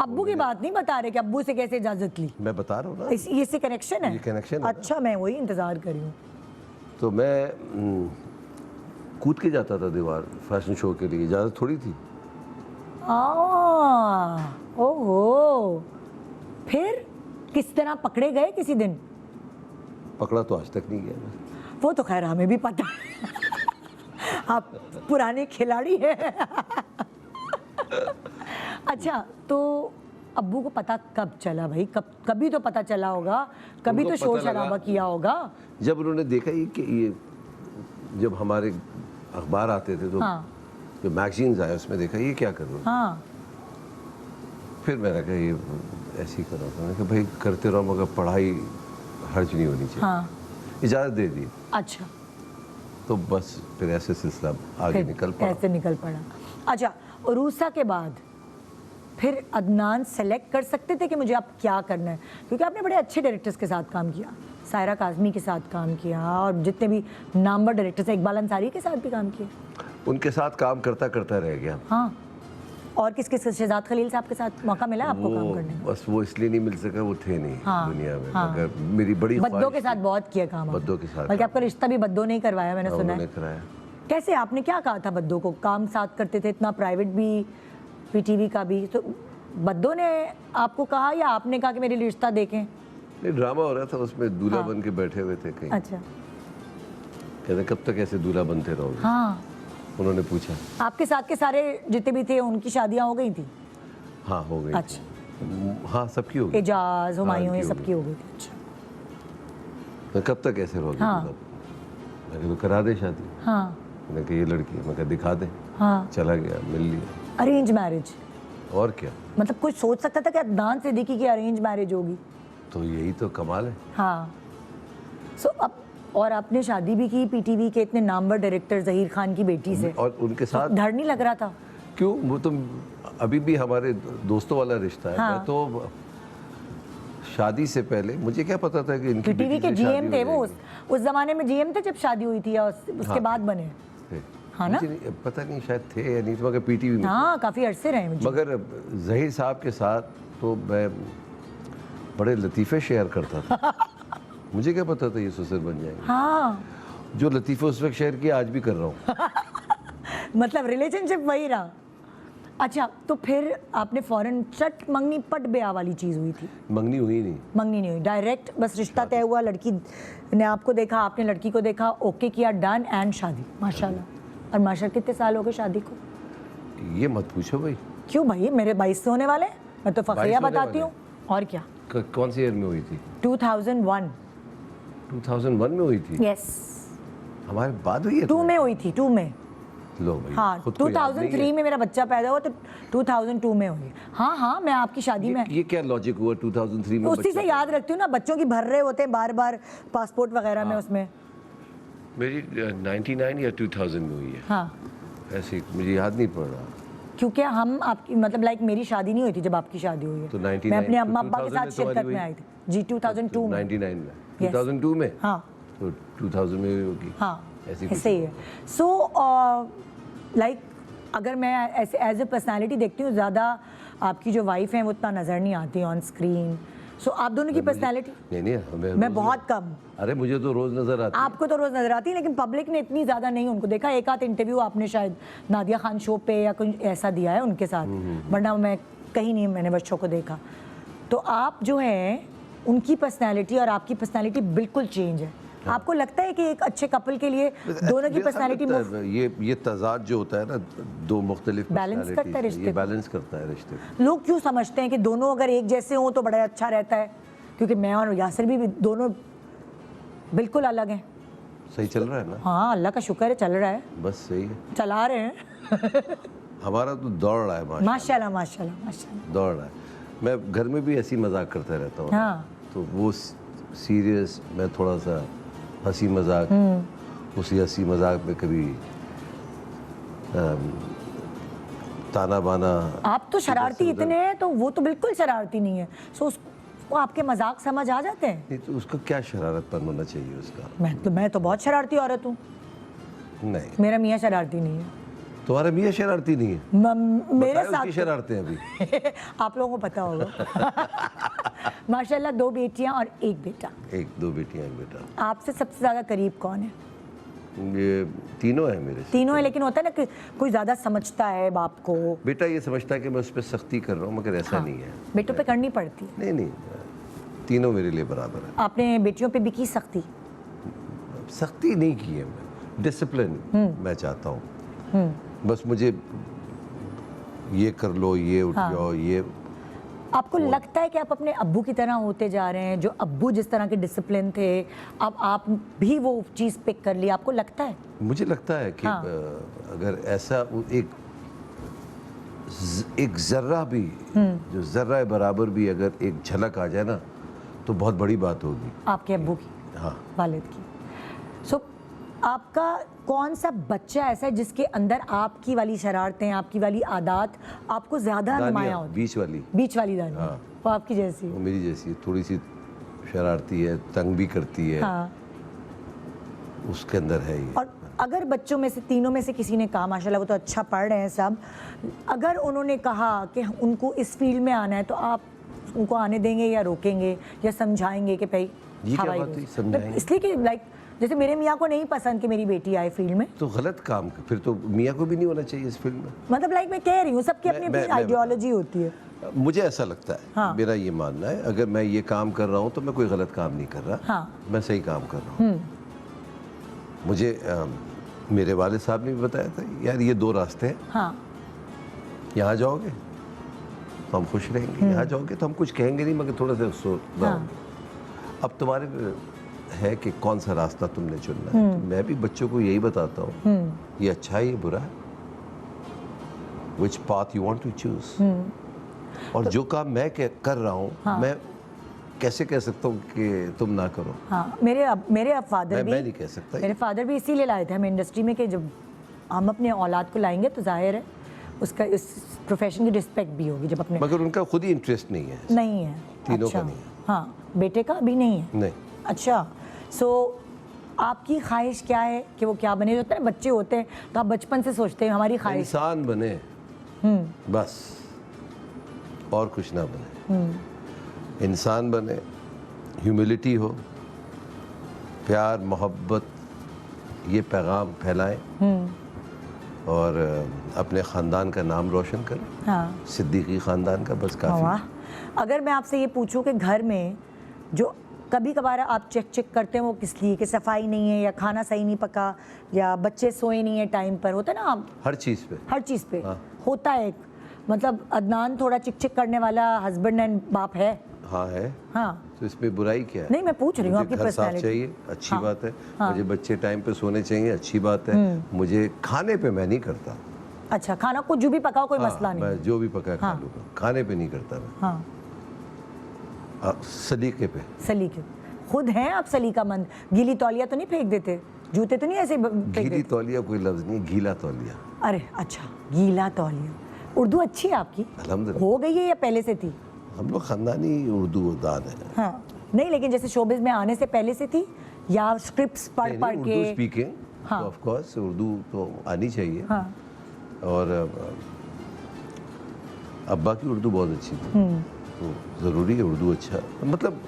अब्बू की बात नहीं बता रहे कि अब्बू से कैसे इजाजत ली, मैं बता रहा हूँ ना, इससे कनेक्शन है। ये कनेक्शन है। अच्छा, मैं वही इंतजार कर रही हूँ। तो मैं कूद के जाता था दीवार फैशन शो के लिए, इजाज़त थोड़ी थी। ओहो, फिर किस तरह पकड़े गए किसी दिन? पकड़ा तो आज तक नहीं गया मैं। वो तो खैर हमें भी पता है आप पुराने खिलाड़ी हैं। अच्छा, तो अब्बू को पता कब चला भाई? कभी तो पता चला होगा, कभी उनको तो शोर पता लगा। शराबा किया होगा। जब उन्होंने देखा ये जब हमारे अखबार आते थे तो जो मैगजीन्स आए उसमें देखा ये क्या कर रहे हो। हाँ फिर मैंने कहा ये ऐसे ही कर रहा था। मैंने कहा भाई करते रहो मगर पढ़ाई हर्ज नहीं होनी चाहिए। हाँ। इजाज़त दे दी। अच्छा, तो बस फिर ऐसे सिलसिला आगे फिर निकल पड़ा। ऐसे निकल पड़ा। अच्छा, उरूसा के बाद फिर अदनान सेलेक्ट कर सकते थे कि मुझे अब क्या करना है, क्योंकि आपने बड़े अच्छे डायरेक्टर्स के साथ काम किया, सायरा काज़मी के साथ काम किया और जितने भी नामवर डायरेक्टर्स हैं, इकबाल अंसारी के साथ भी काम किया। उनके साथ काम करता करता रह गया। हाँ, और किसके साथ? शहजाद खलील साहब के साथ मौका मिला आपको काम करने का? बस वो इसलिए नहीं मिल सका, वो थे नहीं दुनिया में। मगर मेरी बड़ी बद्दों के ख्वाहिश साथ बहुत किया काम आपने। बद्दों के साथ बल्कि आपका रिश्ता भी बद्दों ने ही करवाया, मैंने सुना उन्होंने है। कराया। कैसे, आपने क्या कहा था बद्दों को? काम साथ करते थे, इतना प्राइवेट भी, पीटीवी का भी, तो बद्दों ने आपको कहा या आपने कहा कि मेरे लिए रिश्ता देखें? नहीं, ड्रामा हो रहा था उसमें, दूल्हा बन के बैठे हुए थे कहीं। अच्छा। कहते कब तक ऐसे दूल्हा बनते रहोगे। हाँ, उन्होंने पूछा। आपके साथ के सारे जितने भी थे उनकी शादियां हो गई थी? हाँ हो गई। अच्छा। हाँ सबकी हो गई। एजाज, हुमायूं, ये इनकी हो सबकी हो गई थी। अच्छा। तो कब तक ऐसे रहोगे। हाँ। मैं कहा तो करा दे शादी। हाँ मैंने कहा ये लड़की है, मैं कहा दिखा दे। हाँ। चला गया, मिल लिया। Arrange marriage? और क्या, मतलब कोई सोच सकता था कि अदनान सिद्दीकी की अरेंज मैरिज होगी? तो यही तो कमाल है। हाँ। सो अब, और आपने शादी भी की पीटीवी के इतने नामवर डायरेक्टर जहीर खान की बेटी से, और उनके साथ डर नहीं लग रहा था? क्यों, वो तो अभी भी हमारे दोस्तों वाला रिश्ता है। मैं तो शादी से पहले मुझे क्या पता था कि इनकी पीटीवी बेटी के से शादी जीएम हो थे वो, जाएगी। उस जमाने में जीएम थे जब शादी हुई थी, या उसके बाद बने? थे। हाँ ना? मुझे पता नहीं शायद थे या नहीं, तो मगर पीटीवी में हाँ, काफी अरसे रहे मुझे। मगर जहीर साहब के साथ तो मैं बड़े लतीफ़े शेयर करता था। मुझे क्या पता था ये ससुर बन जाएंगे। हाँ, जो लतीफ़े उस वक्त शेयर किए आज भी कर रहा हूँ। मतलब रिलेशनशिप वही रहा। अच्छा, तो फिर आपने फौरन चट मंगनी पट ब्याह वाली चीज़ हुई थी? मंगनी हुई नहीं। मंगनी नहीं हुई, डायरेक्ट बस रिश्ता तय हुआ, लड़की ने आपको देखा, आपने लड़की को देखा, ओके किया, डन, एंड शादी। माशाल्लाह। और माशाल्लाह कितने साल हो गए शादी को? ये मत पूछो भाई। क्यों भाई, मेरे 22 से होने वाले, मैं तो फखरिया 22 होने बताती वाले? हूँ। और क्या, कौन सी ईयर में हुई थी? 2001। 2001 में हुई थी। यस, हमारे बाद हुई है 2 में हुई थी, 2 में। लो भाई, हाँ, खुद को याद नहीं 2003 है। में मेरा बच्चा पैदा हुआ, तो 2002 में हुई। हाँ हाँ, मैं आपकी शादी में ये क्या लॉजिक हुआ 2003 में? उसी बच्चा से याद रखती हूँ ना, बच्चों की भर रहे होते हैं बार बार पासपोर्ट वगैरह में उसमें। मेरी 99 या 2000 में हुई है। हाँ, ऐसे मुझे याद नहीं पड़ रहा। क्योंकि हम आपकी मतलब लाइक मेरी शादी नहीं हुई थी जब आपकी शादी हुई है। तो 99 मैं अपने तो अम्मा अब्बा के 2000 साथ में तुम्हारी शिरकत में हुई? आई थी जी, 2002 में। 99 में। Yes. 2002 में? हाँ तो 2000 में हुई होगी। हाँ, ऐसी ऐसे ही है। सो लाइक अगर मैं ऐसे एज ए पर्सनैलिटी देखती हूँ, ज़्यादा आपकी जो वाइफ हैं वो उतना नज़र नहीं आती ऑन स्क्रीन। सो आप दोनों की पर्सनैलिटी? नहीं, मैं बहुत कम। अरे मुझे तो रोज नजर आती है। आपको तो रोज़ नज़र आती है, लेकिन पब्लिक ने इतनी ज़्यादा नहीं उनको देखा। एक आध इंटरव्यू आपने शायद नादिया खान शो पे या कुछ ऐसा दिया है उनके साथ, वरना मैं कहीं नहीं मैंने बच्चों को देखा। तो आप जो है, उनकी पर्सनैलिटी और आपकी पर्सनैलिटी बिल्कुल चेंज है। आपको लगता है कि एक अच्छे कपल के लिए दोनों की पर्सनैलिटी ये तजाद जो होता है ना, दो मुख्तलिफ बैलेंस करता है रिश्ते ये को? बैलेंस करता है रिश्ते को। लोग क्यों समझते हैं कि दोनों अगर एक जैसे हों तो बड़ा अच्छा रहता है? क्योंकि मैं और यासिर भी दोनों बिल्कुल अलग हैं। सही चल रहा है ना? हाँ, अल्लाह का शुक्र है, चल रहा है, बस सही है। चला रहे हैं। हमारा तो दौड़ रहा है माशाल्लाह, माशाल्लाह माशाल्लाह माशाल्लाह। दौड़ रहा है। मैं घर में भी ऐसी मजाक करता रहता हूँ। हाँ। तो वो सीरियस, मैं थोड़ा सा हंसी मजाक, उसी हंसी मजाक में कभी ताना बाना। आप तो शरारती इधर से उधर। इतने हैं, तो वो तो बिल्कुल शरारती नहीं है। सो उसको आपके मजाक समझ आ जाते हैं। नहीं तो उसका क्या शरारतपन होना चाहिए उसका? मैं तो बहुत शरारती औरत हूँ। नहीं, मेरा मियाँ शरारती नहीं है। तुम्हारा मियाँ शरारती नहीं है? मेरे बताए उसकी साथ शरारतें अभी। आप लोगों को पता होगा। माशाल्लाह 2 बेटियां और 1 बेटा। 1-2 बेटियां, एक बेटा। आपसे सबसे ज्यादा करीब कौन है? ये तीनों है मेरे से। तीनों है, लेकिन होता है ना कि कोई ज्यादा समझता है बाप को। बेटा ये समझता है कि मैं उस पर सख्ती कर रहा हूँ, मगर ऐसा नहीं है। बेटों पे करनी पड़ती है। नहीं नहीं, तीनों मेरे लिए बराबर है। आपने बेटियों पे भी की सख्ती? सख्ती नहीं की है, मैं डिसिप्लिन मैं चाहता हूँ। बस मुझे ये कर लो, ये उठ जाओ, ये। आपको लगता है कि आप अपने अब्बू की तरह होते जा रहे हैं? जो अब्बू जिस तरह के डिसिप्लिन थे, अब आप भी वो चीज़ पिक कर ली, आपको लगता है? मुझे लगता है कि हाँ। अगर ऐसा एक जर्रा भी, जो जर्रा बराबर भी अगर एक झलक आ जाए ना, तो बहुत बड़ी बात होगी। आपके अब्बू की, हाँ। वालिद की। सो आपका कौन सा बच्चा ऐसा है जिसके अंदर आपकी वाली शरारतें, आपकी वाली आदत आपको ज्यादा नुमायां होती? बीच वाली, बीच वाली दानिया। हाँ। वो आपकी जैसी वो है। मेरी जैसी है, थोड़ी सी शरारती है, तंग भी करती है। हाँ। उसके अंदर है ये। और अगर बच्चों में से, तीनों में से किसी ने कहा, माशाल्लाह वो तो अच्छा पढ़ रहे हैं सब, अगर उन्होंने कहा कि उनको इस फील्ड में आना है, तो आप उनको आने देंगे या रोकेंगे या समझाएंगे कि भाई ये क्या हवाई बात रोज? हुई, समझाएंगे? इसलिए कि लाइक जैसे मेरे मियाँ को नहीं पसंद कि मेरी बेटी आए फील्ड में, तो गलत काम, फिर तो मियाँ को भी नहीं होना चाहिए इस फील्ड में। मतलब लाइक मैं कह रही हूँ, सबकी अपनी अपनी आइडियोलॉजी होती है। मुझे ऐसा लगता है, हाँ। मेरा ये मानना है, अगर मैं ये काम कर रहा हूँ तो मैं कोई गलत काम नहीं कर रहा। हाँ। मैं सही काम कर रहा हूँ। मुझे मेरे वाले साहब ने भी बताया था, यार ये 2 रास्ते हैं, हाँ। यहाँ जाओगे तो हम खुश रहेंगे, यहाँ जाओगे तो हम कुछ कहेंगे नहीं, मगर थोड़ा सा सोच हाँ। अब तुम्हारे है कि कौन सा रास्ता तुमने चुनना है। तो मैं भी बच्चों को यही बताता हूँ, ये अच्छा है, ये बुरा है, which path you want to choose. और जो काम मैं कर रहा हूँ, मैं कैसे कह सकता हूँ कि तुम ना करो? हाँ, मेरे फादर भी, मैं नहीं कह सकता। मेरे फादर भी इसीलिए लाए थे हमें इंडस्ट्री में कि जब हम अपने औलाद को लाएंगे तो जाहिर है उसका इस प्रोफेशन की रिस्पेक्ट भी होगी। जब अपने मगर उनका खुद ही इंटरेस्ट नहीं है, नहीं है। तीनों अच्छा। का नहीं है। हाँ, बेटे का भी नहीं है। नहीं। अच्छा, सो आपकी ख्वाहिश क्या है कि वो क्या बने? होता है ना, बच्चे होते हैं तो आप बचपन से सोचते हैं हमारी ख्वाहिश। इंसान बने, बस, और कुछ ना बने। इंसान बने, ह्यूमिलिटी हो, प्यार मोहब्बत, ये पैगाम फैलाएं और अपने ख़ानदान का नाम रोशन करें। हाँ। सिद्दीकी ख़ानदान का, बस काफ़ी। वाह। अगर मैं आपसे ये पूछूं कि घर में जो कभी कभार आप चेक करते हैं, वो किस लिए? कि सफाई नहीं है, या खाना सही नहीं पका, या बच्चे सोए नहीं है टाइम पर, होता है ना आप हर चीज़ पे, हर चीज़ पे हाँ। होता है। मतलब अदनान थोड़ा चिक करने वाला हस्बैंड एंड बाप है। हाँ है। हाँ, तो इसमें बुराई क्या है? नहीं, मैं पूछ रही हूँ मुझे आपकी घर साफ पर्सनैलिटी। चाहिए, अच्छी हाँ। बात है। हाँ। मुझे बच्चे टाइम पे सोने चाहिए, अच्छी बात है। मुझे खाने पे मैं नहीं करता। अच्छा, खाना कुछ जो भी पकाओ कोई हाँ, मसला नहीं। मैं जो भी पका खा हाँ। लूँगा, खाने पे नहीं करता मैं। हाँ, सलीके पे। सलीके खुद हैं आप सलीकामंद? गीली तौलिया तो नहीं फेंक देते? जूते तो नहीं ऐसे फेंक गीली देते? तौलिया कोई लफ्ज़ नहीं, गीला तौलिया। अरे अच्छा, गीला तौलिया। उर्दू अच्छी है आपकी? अल्हम्दुलिल्लाह। हो गई है या पहले से थी? हम लोग ख़ानदानी उर्दू दान है। हाँ, नहीं, लेकिन जैसे शोबिज़ में आने से पहले से थी, या स्क्रिप्ट्स पढ़ नहीं, पढ़ उर्दू के? स्पीकिंग, हाँ। ऑफ कोर्स उर्दू तो आनी चाहिए। हाँ। और अब्बा की उर्दू बहुत अच्छी थी, तो ज़रूरी है उर्दू अच्छा, मतलब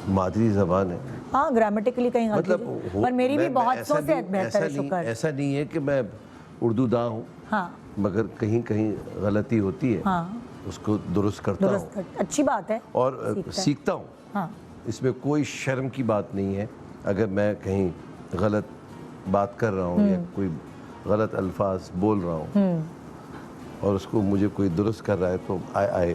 मादरी ज़बान है। हाँ, ग्रामेटिकली कहीं गलती मतलब थी, पर मेरी भी बहुत सौ से बेहतर है, ऐसा शुक्र। ऐसा नहीं है कि मैं उर्दू दां हूँ, हाँ, मगर कहीं कहीं गलती होती है, हाँ, उसको दुरुस्त करता हूँ अच्छी बात है। और सीखता हूँ। हाँ, इसमें कोई शर्म की बात नहीं है। अगर मैं कहीं गलत बात कर रहा हूँ या कोई गलत अल्फाज बोल रहा हूँ और उसको मुझे कोई दुरुस्त कर रहा है, तो आई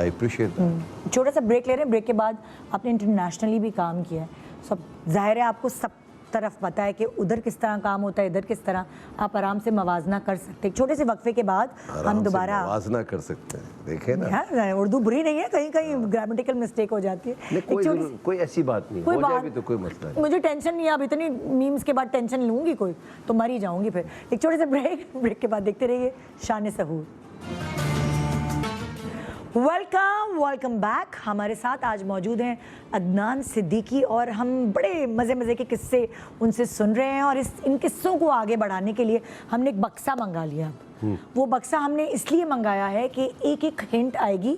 अप्रिशिएट दैट। छोटा सा ब्रेक ले रहे हैं, ब्रेक के बाद आपने इंटरनेशनली भी काम किया है, सब जाहिर है आपको सब तरफ पता है कि उधर किस तरह काम होता है, इधर किस तरह, आप आराम से मवाजना कर सकते हैं। छोटे से वक्फे के बाद हम दोबारा मवाजना कर सकते हैं, देखे ना। यार उर्दू बुरी नहीं है, कहीं कहीं ग्रामेटिकल मिस्टेक हो जाती है। नहीं, कोई ऐसी बात नहीं, हो जाए भी तो कोई मसला नहीं। मुझे टेंशन नहीं है, अब इतनी मीम्स के बाद टेंशन लूंगी कोई तो मर ही जाऊंगी फिर। एक छोटे से ब्रेक के बाद देखते रहिए शान सहूर। Welcome back. हमारे साथ आज मौजूद हैं अदनान सिद्दीकी और हम बड़े मज़े मज़े के किस्से उनसे सुन रहे हैं और इन किस्सों को आगे बढ़ाने के लिए हमने एक बक्सा मंगा लिया। वो बक्सा हमने इसलिए मंगाया है कि एक एक हिंट आएगी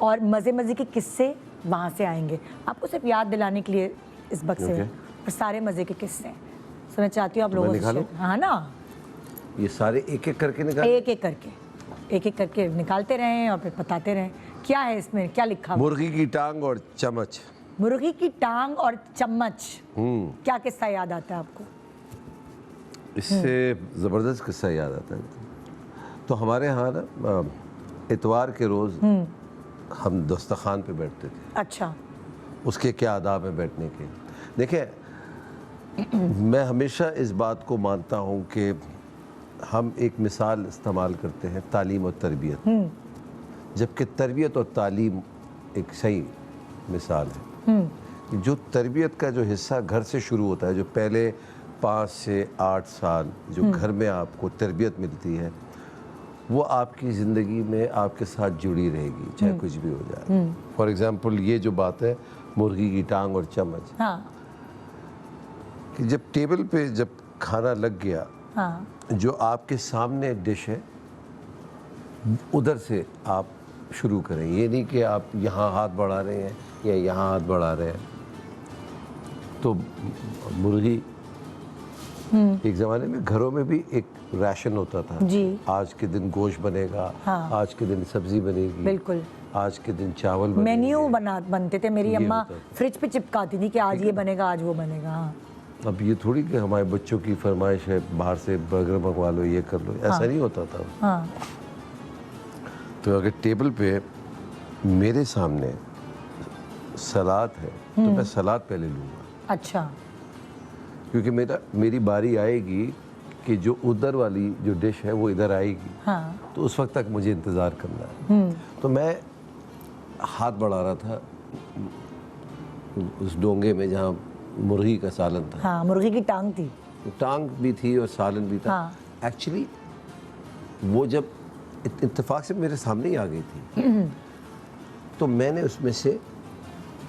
और मज़े मज़े के किस्से वहाँ से आएंगे, आपको सिर्फ याद दिलाने के लिए इस बक्से में, और सारे मज़े के किस्से हैं। तो मैं चाहती हूँ आप लोगों से, हाँ ना, ये सारे एक एक करके निकाल, एक एक करके निकालते रहें और फिर बताते रहें क्या है इसमें, क्या लिखा। मुर्गी की टांग और चम्मच। मुर्गी की टांग और चम्मच, क्या किस्सा याद आता है आपको? इससे ज़बरदस्त किस्सा याद आता है। तो हमारे यहाँ ना इतवार के रोज़ हम दस्तरखान पे बैठते थे। अच्छा। उसके क्या आदाब है बैठने के। देखिए, मैं हमेशा इस बात को मानता हूँ कि हम एक मिसाल इस्तेमाल करते हैं, तालीम और तरबियत, जबकि तरबियत और तालीम एक सही मिसाल है। जो तरबियत का जो हिस्सा घर से शुरू होता है, जो पहले 5 से 8 साल जो घर में आपको तरबियत मिलती है, वो आपकी ज़िंदगी में आपके साथ जुड़ी रहेगी, चाहे कुछ भी हो जाए। फॉर एग्ज़ाम्पल, ये जो बात है मुर्गी की टांग और चम्मच, हाँ। कि जब टेबल पे जब खाना लग गया, हाँ। जो आपके सामने डिश है उधर से आप शुरू करें। ये नहीं कि आप यहाँ हाथ बढ़ा रहे हैं या यहाँ हाथ बढ़ा रहे हैं। तो मुर्गी, एक ज़माने में घरों में भी एक राशन होता था जी। आज के दिन गोश्त बनेगा, हाँ। आज के दिन सब्जी बनेगी, बिल्कुल, आज के दिन चावल बनेंगे। मेन्यू बनते थे। मेरी अम्मा होता था। फ्रिज पे चिपकाती थी कि आज ये बनेगा, आज वो बनेगा। हाँ। अब ये थोड़ी कि हमारे बच्चों की फरमाइश है बाहर से बर्गर मंगवा लो, ये कर लो, ऐसा नहीं होता था। हाँ। तो अगर टेबल पे मेरे सामने सलाद है तो मैं सलाद पहले लूँगा। अच्छा। क्योंकि मेरी बारी आएगी कि जो उधर वाली जो डिश है वो इधर आएगी। हाँ। तो उस वक्त तक मुझे इंतज़ार करना है। तो मैं हाथ बढ़ा रहा था उस डोंगे में जहाँ मुर्गी का सालन था। हाँ, मुर्गी की टांग थी। टांग भी थी और सालन भी था। हाँ। एक्चुअली वो जब इत्तेफाक से मेरे सामने ही आ गई थी, तो मैंने उसमें से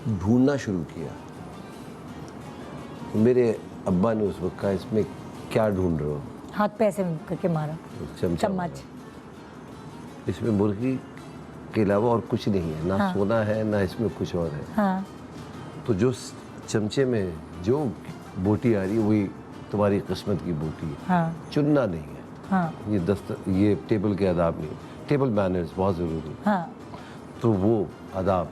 ढूंढना शुरू किया। मेरे अब्बा ने उस वक्त कहा, इसमें क्या ढूंढ रहे हो? हाथ पे ऐसे करके मारा, चम्मच। इसमें मुर्गी के अलावा और कुछ नहीं है, ना हाँ। सोना है ना इसमें कुछ और है। हाँ। तो जो चमचे में जो बोटी आ रही है वही तुम्हारी किस्मत की बोटी है। हाँ। चुनना नहीं है। हाँ। ये टेबल के आदाब नहीं, टेबल मैनर्स बहुत ज़रूरी है। हाँ। तो वो आदाब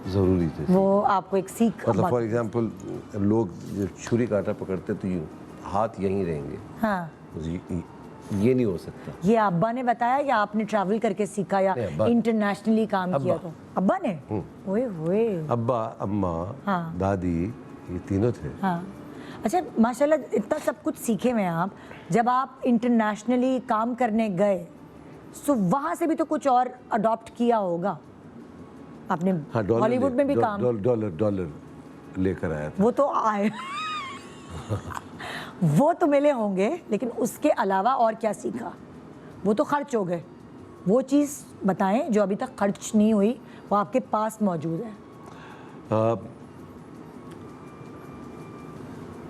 ज़रूरी थे। वो आपको एक सीख, मतलब फॉर एग्जांपल, लोग जब छुरी कांटा पकड़ते तो यूँ हाथ यहीं रहेंगे। हाँ। ये नहीं हो सकता। ये अब्बा ने बताया या आपने ट्रैवल करके सीखा या इंटरनेशनली काम किया? तो अब्बा ने। ओए होए। अब्बा, अम्मा, हाँ। दादी, ये तीनों थे। हाँ। अच्छा, माशाल्लाह इतना सब कुछ सीखे हुए हैं आप। जब आप इंटरनेशनली काम करने गए तो वहाँ से भी तो कुछ और अडॉप्ट किया होगा आपने। हाँ, हॉलीवुड में भी काम, डॉलर लेकर आया था। वो तो आए वो तो मिले होंगे, लेकिन उसके अलावा और क्या सीखा? वो तो खर्च हो गए, वो चीज़ बताएं जो अभी तक खर्च नहीं हुई, वो आपके पास मौजूद है।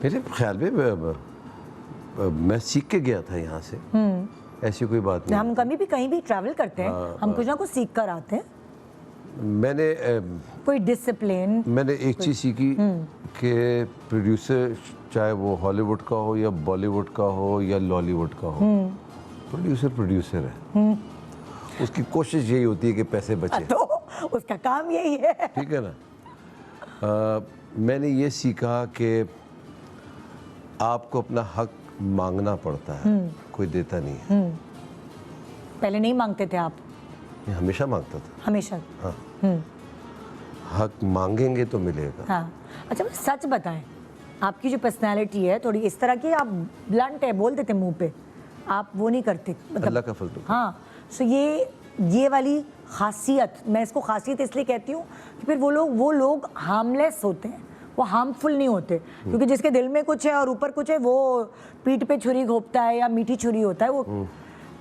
मेरे ख्याल में मैं सीख के गया था यहाँ से, ऐसी कोई बात नहीं। हम कभी भी कहीं भी ट्रैवल करते हैं, हम कुछ ना कुछ सीख कर आते हैं। मैंने कोई डिसिप्लिन, मैंने एक चीज़ सीखी कि प्रोड्यूसर, चाहे वो हॉलीवुड का हो या बॉलीवुड का हो या लॉलीवुड का हो, प्रोड्यूसर है। उसकी कोशिश यही होती है कि पैसे बचे, तो उसका काम यही है। ठीक है ना। मैंने ये सीखा कि आपको अपना हक मांगना पड़ता है, कोई देता नहीं है। पहले नहीं मांगते थे आप? मैं हमेशा मांगता था। हमेशा? हाँ। हक मांगेंगे तो मिलेगा। हाँ। अच्छा, सच बताएं, आपकी जो पर्सनालिटी है थोड़ी इस तरह की, आप ब्लंट है, बोल देते मुंह पे, आप वो नहीं करते अल्लाह का फजल। हाँ, सो ये वाली खासियत, मैं इसको खासियत इसलिए कहती हूँ कि फिर वो लोग हार्मलेस होते हैं, वो हार्मफुल नहीं होते, क्योंकि जिसके दिल में कुछ है और ऊपर कुछ है वो पीठ पे छुरी घोंपता है या मीठी छुरी होता है, वो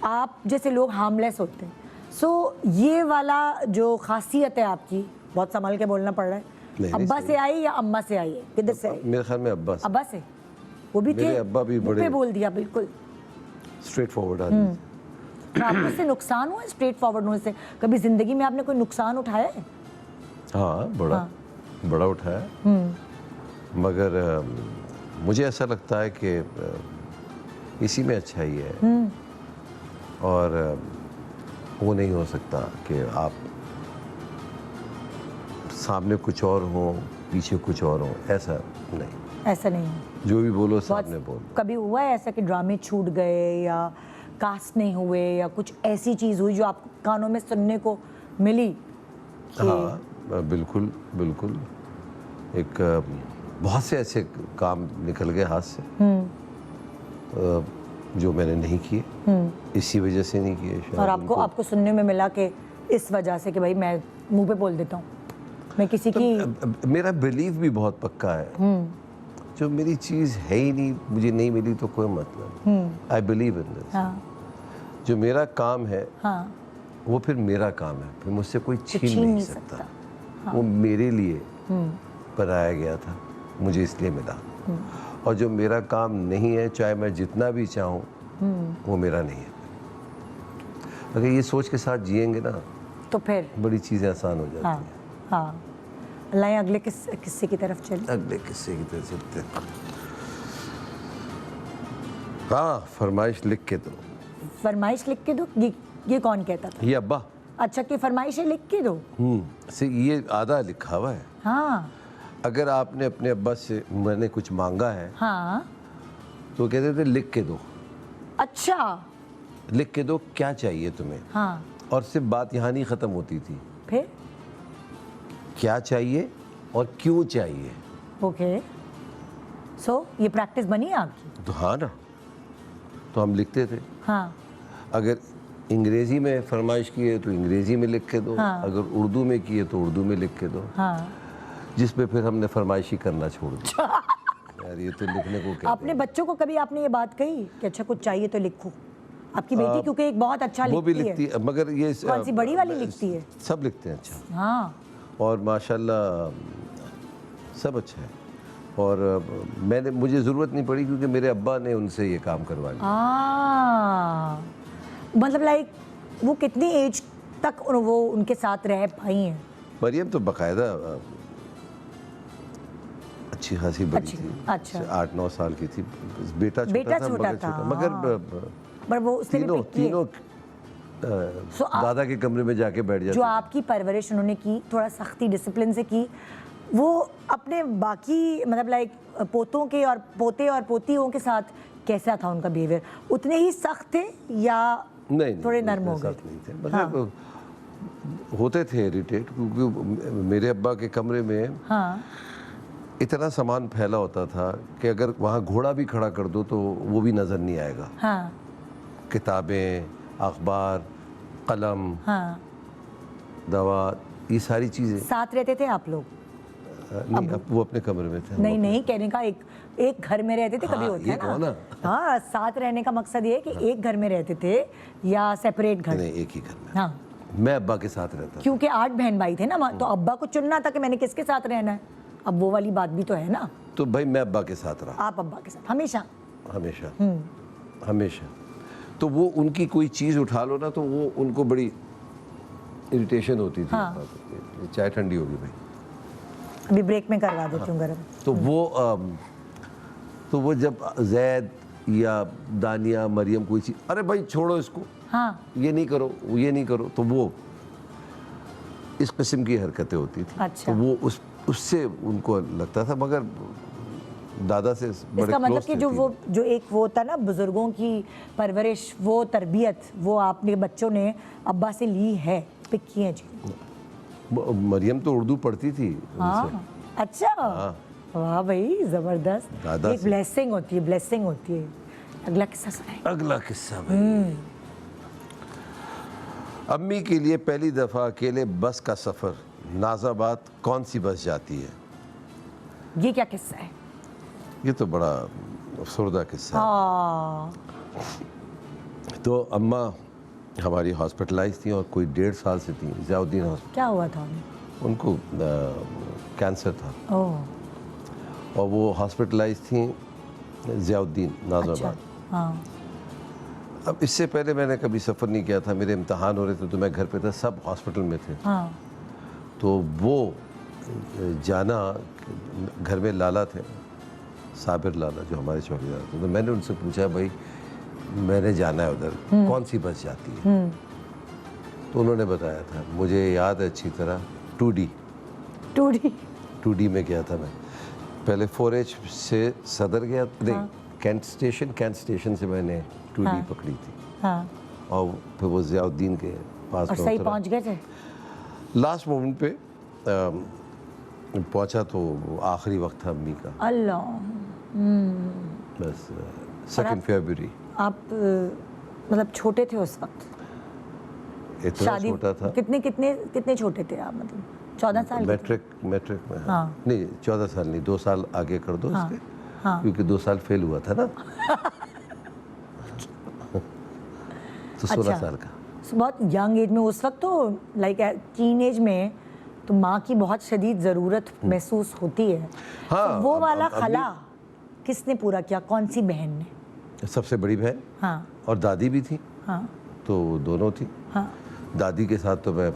आप जैसे लोग हार्मलेस होते हैं। सो ये वाला जो खासियत है आपकी, बहुत संभाल के बोलना पड़ रहा है, नहीं, अब्बा सही। से आई या अम्मा से आई है, किधर से आई? मेरे ख्याल में अब्बा से। अब्बा से, वो भी मेरे थे, अब्बा भी मुंह बड़े- पे बोल दिया बिल्कुल। स्ट्रेट फॉरवर्ड आदमी। तो आपको इससे नुकसान हुआ स्ट्रेट फॉरवर्ड होने से? कभी जिंदगी में आपने कोई नुकसान उठाया है? हाँ, बड़ा उठाया, मगर मुझे ऐसा लगता है कि इसी में अच्छाई है, और वो नहीं हो सकता कि आप सामने कुछ और हो, पीछे कुछ और हो, ऐसा नहीं। ऐसा नहीं है। जो भी बोलो बहुत सामने बोलो। कभी हुआ है ऐसा कि ड्रामे छूट गए या कास्ट नहीं हुए या कुछ ऐसी चीज हुई जो आपको कानों में सुनने को मिली कि हाँ, बिल्कुल बिल्कुल। एक बहुत से ऐसे काम निकल गए हाथ से जो मैंने नहीं किए, इसी वजह से नहीं किए शायद। और आपको सुनने में मिला कि इस वजह से कि भाई मैं मुंह पे बोल देता हूँ, मैं किसी की मेरा बिलीव भी बहुत पक्का है, जो मेरी चीज़ है ही नहीं, मुझे नहीं मिली तो कोई मतलब। I believe in this. हाँ जो मेरा काम है हाँ वो फिर मेरा काम है, फिर मुझसे कोई छीन छीन नहीं नहीं सकता। वो मेरे लिए बनाया गया था, मुझे इसलिए मिला। और जो मेरा काम नहीं है, चाहे मैं जितना भी चाहूँ, वो मेरा नहीं है। अगर ये सोच के साथ जिएंगे ना, तो फिर बड़ी चीज़ें आसान हो जाती हाँ हैं। हाँ लाएं अगले किस्से की तरफ चले। अगले किस्से की तरह चलते हैं। हाँ, फरमाइश लिख के दो। फरमाइश लिख के दो, ये कौन कहता था? ये अब्बा। अच्छा, कि फरमाइशें लिख के दो। से ये आधा लिखा हुआ है। हाँ अगर आपने अपने अब्बा से मैंने कुछ मांगा है हाँ। तो कहते थे लिख के दो, अच्छा। लिख के दो क्या चाहिए तुम्हें। हाँ, और सिर्फ बात यहाँ नहीं ख़त्म होती थी, फिर क्या चाहिए और क्यों चाहिए। ओके। सो ये प्रैक्टिस बनी है आपकी? तो हाँ ना, तो हम लिखते थे। हाँ अगर अंग्रेज़ी में फरमाइश की है तो अंग्रेज़ी में लिख के दो, हाँ। अगर उर्दू में की है तो उर्दू में लिख के दो। हाँ। जिस पे फिर हमने फरमाइशी करना छोड़ दिया। यार ये तो लिखने को कहते अपने बच्चों को कभी आपने ये बात कही कि अच्छा कुछ चाहिए तो लिखो? आपकी बेटी क्योंकि एक बहुत अच्छा हैं। वो भी लिखती लिखती है, मगर ये कौन सी बड़ी वाली लिखती है? सब लिखते हैं अच्छा, हाँ और माशाल्लाह सब अच्छा है। और मुझे ज़रूरत नहीं पड़ी क्योंकि मेरे अब्बा ने उनसे ये काम करवा लिया। मतलब लाइक वो कितनी एज तक वो उनके साथ रह पाई हैं? मरियम तो बाकायदा अच्छी खासी बड़ी अच्छी, थी, अच्छा। 8-9 साल की थी। बेटा बेटा था, छोटा मगर था, मगर पर वो उसने भी तीनों पिक किए। तीनों So, दादा के कमरे में जाके बैठ जाते जो थे। आपकी परवरिश उन्होंने की, थोड़ा सख्ती डिसिप्लिन से की, वो अपने बाकी मतलब लाइक पोतों के और पोते और पोतियों के साथ कैसा था उनका बिहेवियर? उतने ही सख्त थे या नहीं, थोड़े नरम हो उतने गए? साथ नहीं थे, मतलब होते थे इरिटेट, क्योंकि मेरे अब्बा के कमरे में हाँ इतना सामान फैला होता था कि अगर वहाँ घोड़ा भी खड़ा कर दो तो वो भी नज़र नहीं आएगा। हाँ किताबें, अखबार, कलम, हाँ। दवा, ये सारी चीज़ें। साथ रहते थे आप लोग? नहीं, अब वो अपने कमरे में थे। नहीं नहीं, कहने का एक घर में रहते थे, कभी हाँ, होता ये है कहो ना। हाँ, साथ रहने का मकसद ये है कि एक घर में रहते थे या सेपरेट घर? नहीं, एक ही घर में। हाँ, मैं अब्बा के साथ रहता था। क्योंकि 8 बहन भाई थे ना, तो अब्बा को चुनना था कि मैंने किसके साथ रहना है। अब वो वाली बात भी तो है ना। तो भाई मैं अब्बा के साथ रहा आप अब्बा के साथ हमेशा? हमेशा, हमेशा। तो वो उनकी कोई चीज़ उठा लो ना तो वो उनको बड़ी इरिटेशन होती थी। हाँ। चाय ठंडी होगी भाई। अभी ब्रेक में करवा देती हूँ गर्म। तो वो जब जैद या दानिया, मरियम कोई चीज़, अरे भाई छोड़ो इसको, हाँ ये नहीं करो, ये नहीं करो, तो वो इस किस्म की हरकतें होती थी। अच्छा। तो वो उससे उनको लगता था, मगर दादा से बड़े इसका मतलब क्लोज कि थे जो तीनों। वो जो एक वो था ना बुजुर्गों की परवरिश, वो तरबियत, वो आपने बच्चों ने अब्बा से ली है, पिक की है जी? मरियम तो उर्दू पढ़ती थी उनसे। हाँ अच्छा। हाँ, वाह भाई जबरदस्त। दादा एक से। ब्लेसिंग होती है, ब्लेसिंग होती है। अगला किस्सा सुनाइए। अगला किस्सा भाई। अम्मी के लिए पहली दफा अकेले बस का सफर, नाजाबाद कौन सी बस जाती है? ये क्या किस्सा है? ये तो बड़ा अफसरदा किस्सा है। हाँ। तो अम्मा हमारी हॉस्पिटलाइज थी और कोई 1.5 साल से थी ज़ियाउद्दीन हॉस्पिटल। क्या हुआ था उन्हें? उनको कैंसर था ओह। और वो हॉस्पिटलाइज थी ज़ियाउद्दीन अच्छा। नाज़ाबाद। हाँ। अब इससे पहले मैंने कभी सफ़र नहीं किया था, मेरे इम्तहान हो रहे थे तो मैं घर पे था, सब हॉस्पिटल में थे। हाँ। तो वो जाना, घर में लाला थे, साबिर लाला जो हमारे चौकीदार थे, तो मैंने उनसे पूछा भाई मैंने जाना है उधर, कौन सी बस जाती है? तो उन्होंने बताया था, मुझे याद है अच्छी तरह, 2D 2D में गया था मैं। पहले 4H से सदर गया, नहीं कैंट स्टेशन से मैंने 2D पकड़ी थी। हाँ। और फिर वो ज़ियाउद्दीन के पास और में सही उतरा। पहुंच गए थे? लास्ट मोमेंट पे पहुंचा तो आखिरी वक्त था अम्मी का, अल्लाह। बस 2 फरवरी। आप मतलब छोटे थे उस वक्त? इतना छोटा था, कितने छोटे थे आप? मतलब 14 साल के थे? मैट्रिक में। हाँ। नहीं 14 साल नहीं, 2 साल आगे कर दो इसके, हाँ। क्योंकि 2 साल फेल हुआ था ना। तो 16 साल का। बहुत यंग एज में उस वक्त तो लाइक टीन एज में तो माँ की बहुत शदीद ज़रूरत महसूस होती है। हाँ, तो वो वाला अभी- खला किसने पूरा किया? कौन सी बहन ने? सबसे बड़ी बहन हाँ। और दादी भी थी, हाँ। तो दोनों थी। हाँ। दादी के साथ तो मैं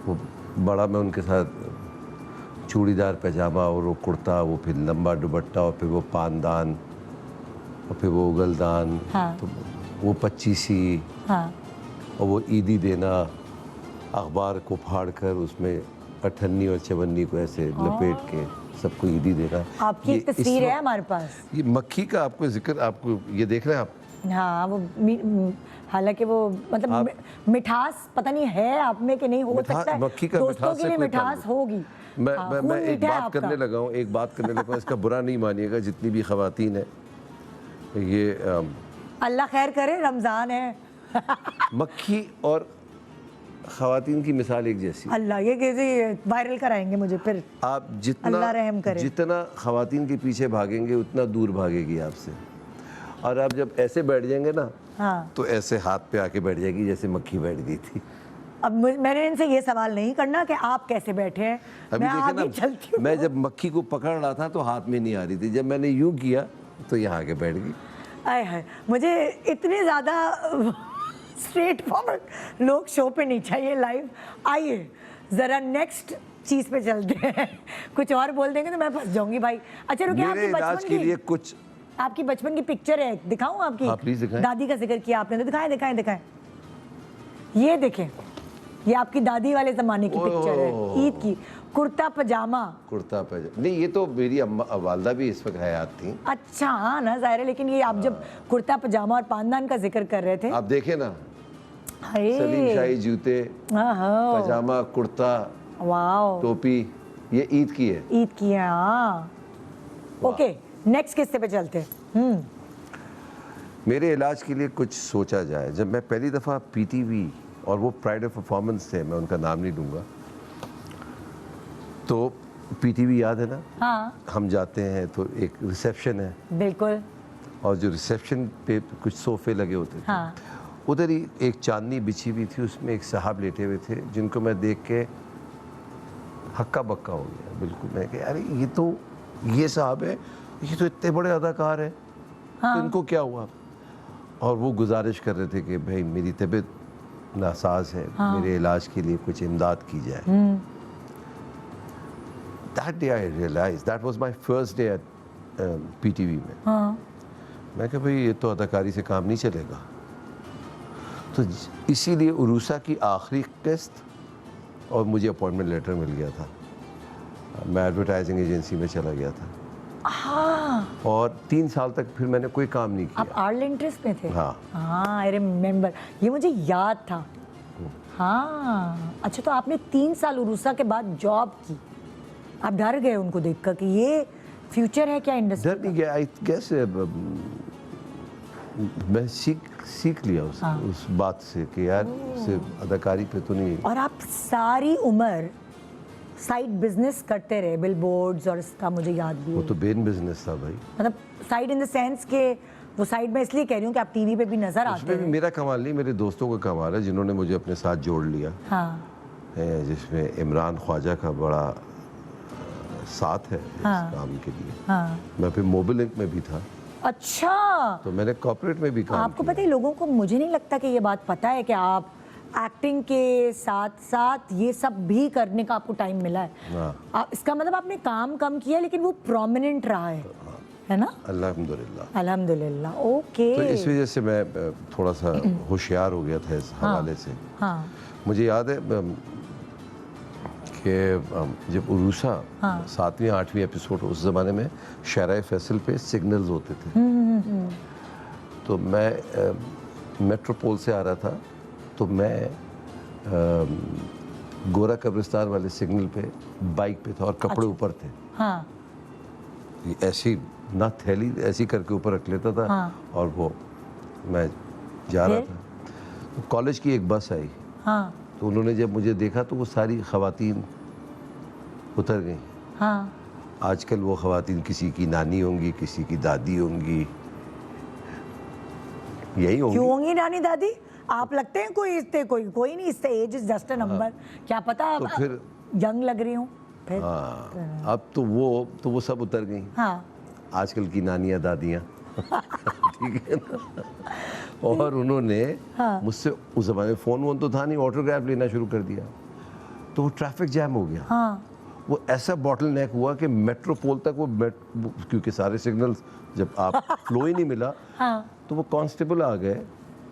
वो बड़ा, मैं उनके साथ चूड़ीदार पैजामा और वो कुर्ता, वो फिर लंबा दुपट्टा और फिर वो पानदान और फिर वो उगलदान। हाँ। तो वो 25सी हाँ। और वो ईदी देना, अखबार को फाड़ कर उसमें अठन्नी और चवन्नी को ऐसे लपेट के सबको ईदी देना। आपकी ये एक इस तस्वीर है वक्त- हमारे पास। ये मक्खी का आपको जिक्र, आपको ये देख रहे हैं आप? हाँ वो हालांकि वो मतलब मिठास पता नहीं है आप में कि नहीं, हो सकता है मक्खी का दोस्तों मिठास के से लिए कोई मिठास ताल्लुक। होगी। मैं हाँ, मैं खून मैं एक मीठा है बात आपका। करने लगा हूँ, इसका बुरा नहीं मानिएगा, जितनी भी खवातीन है ये अल्लाह खैर करे, रमज़ान है। मक्खी और खवातीन की मिसाल एक जैसी है। अल्लाह ये कैसे वायरल कराएंगे मुझे फिर? आप अल्लाह रहम करे। जितना खवातीन के पीछे भागेंगे उतना दूर भागेगी आपसे, और आप जब ऐसे बैठ जाएंगे ना, हाँ। तो ऐसे हाथ पे आके बैठ जाएगी जैसे मक्खी बैठ गई थी। अब मैंने इनसे ये सवाल नहीं करना कि आप कैसे बैठे हैं, अभी मैं आगे देखे चलती ना, हूँ। मैं जब मक्खी को पकड़ रहा था तो हाथ में नहीं आ रही थी, जब मैंने यूं किया तो यहाँ आके बैठ गई। आय हाय, मुझे इतने ज़्यादा स्ट्रेट फॉरवर्ड लोग शो पे नहीं चाहिए लाइव। आइए ज़रा नेक्स्ट चीज़ पे चलते हैं। कुछ और बोल देंगे तो मैं फंस जाऊंगी भाई। अच्छा रुकिए, मेरे आपकी इलाज बचपन के लिए की कुछ आपकी बचपन की पिक्चर है, दिखाऊं आपकी? हाँ, प्लीज़ दिखाएं। दादी का जिक्र किया आपने तो दिखाएं दिखाएं दिखाएं। ये देखें, ये आपकी दादी वाले ज़माने की पिक्चर है, ईद की, कुर्ता पजामा। कुर्ता पैजामा नहीं, ये तो मेरी अम्मा वालदा भी इस वक्त हयात थी। अच्छा हाँ ना, ज़ाहिर है, लेकिन ये आप जब कुर्ता पजामा और पानदान का जिक्र कर रहे थे, आप देखें ना, हाय, सलीम शाही जूते, हाँ, पजामा, कुर्ता, वाओ, टोपी, ये ईद की है। ईद की है, हाँ। ओके, नेक्स्ट किस्से पे चलते हैं। मेरे इलाज के लिए कुछ सोचा जाए। जब मैं पहली दफ़ा पीटीवी और वो प्राइड ऑफ परफॉर्मेंस थे, मैं उनका नाम नहीं लूँगा, तो पीटीवी याद है ना? हाँ हम जाते हैं तो एक रिसेप्शन है, बिल्कुल, और जो रिसेप्शन पे कुछ सोफे लगे होते थे, हाँ। उधर ही एक चांदनी बिछी हुई थी, उसमें एक साहब लेटे हुए थे जिनको मैं देख के हक्का बक्का हो गया बिल्कुल। मैं कहा अरे ये साहब है, ये तो इतने बड़े अदाकार हैं, तो इनको क्या हुआ? और वो गुजारिश कर रहे थे कि भाई मेरी तबीयत नासाज है, मेरे इलाज के लिए कुछ इमदाद की जाए। That day I realized, that was my first day at PTV में। हाँ। मैं कहा भाई ये तो अदाकारी से काम नहीं चलेगा, तो इसीलिए उरूसा की आखिरी टेस्ट और मुझे अपॉइंटमेंट लेटर मिल गया था, मैं एडवर्टाइजिंग एजेंसी में चला गया था। हाँ, और 3 साल तक फिर मैंने कोई काम नहीं आप किया। आर्ट इंटरेस्ट में थे? हाँ। हाँ, आई रिमेम्बर, ये मुझे याद था। हाँ, अच्छा, तो आपने 3 साल उरूसा के बाद जॉब की, आप डर गए उनको देखकर कि ये फ्यूचर है क्या इंडस्ट्री? डर नहीं गया, आई गेस मैं सीख लिया उस बात से कि यार सिर्फ अदाकारी पे तो नहीं। और आप सारी उम्र साइड बिजनेस करते रहे, बिलबोर्ड्स और इसका मुझे याद भी वो है। तो बेन बिजनेस था भाई। मतलब साइड इन द सेंस के वो साइड में इसलिए कह रही हूँ कि आप टीवी पे भी नजर आते उसमें भी हैं। मेरा कमाल नहीं, मेरे दोस्तों का कमाल है जिन्होंने मुझे अपने साथ जोड़ लिया। हाँ जिसमें इमरान ख्वाजा का बड़ा साथ है इस काम के लिए। हाँ। मैं फिर मोबिल इंक में भी था, अच्छा, तो मैंने कॉर्पोरेट में भी काम आपको किया। पता है लोगों को, मुझे नहीं लगता कि ये बात पता है कि आप एक्टिंग के साथ साथ ये सब भी करने का आपको टाइम मिला है। हाँ। इसका मतलब आपने काम कम किया लेकिन वो प्रोमिनेंट रहा है ना? अल्हम्दुलिल्लाह। अल्हम्दुलिल्लाह। ओके। तो इस वजह से मैं थोड़ा सा होशियार हो गया था इस हवाले से। हाँ मुझे याद है कि जब उरूसा 7वीं 8वीं एपिसोड, उस ज़माने में शराय फैसल पे सिग्नल्स होते थे। तो मैं मेट्रोपोल से आ रहा था, तो मैं गोरा कब्रिस्तान वाले सिग्नल पे बाइक पे था और कपड़े ऊपर थे। हाँ ये ऐसी ना थैली ऐसी करके ऊपर रख लेता था। और वो मैं जा रहा था, तो कॉलेज की एक बस आई। हाँ तो उन्होंने जब मुझे देखा तो वो सारी ख़वातीन उतर गई। हाँ। आजकल वो ख़वातीन किसी की नानी होंगी, किसी की दादी होंगी, यही होंगी। क्यों होंगी नानी दादी? आप लगते हैं कोई इससे, कोई नहीं, इससे age is just a number. क्या पता तो फिर यंग लग रही हूँ फिर। हाँ, अब तो वो सब उतर गई। हाँ आजकल की नानियाँ दादियाँ ठीक है ना। और उन्होंने मुझसे, उस ज़माने में फ़ोन वोन तो था नहीं, ऑटोग्राफ लेना शुरू कर दिया। तो वो ट्रैफिक जैम हो गया। हाँ। वो ऐसा बॉटल नेक हुआ कि मेट्रोपोल तक वो क्योंकि सारे सिग्नल्स जब आप फ्लो ही नहीं मिला। हाँ। तो वो कांस्टेबल आ गए,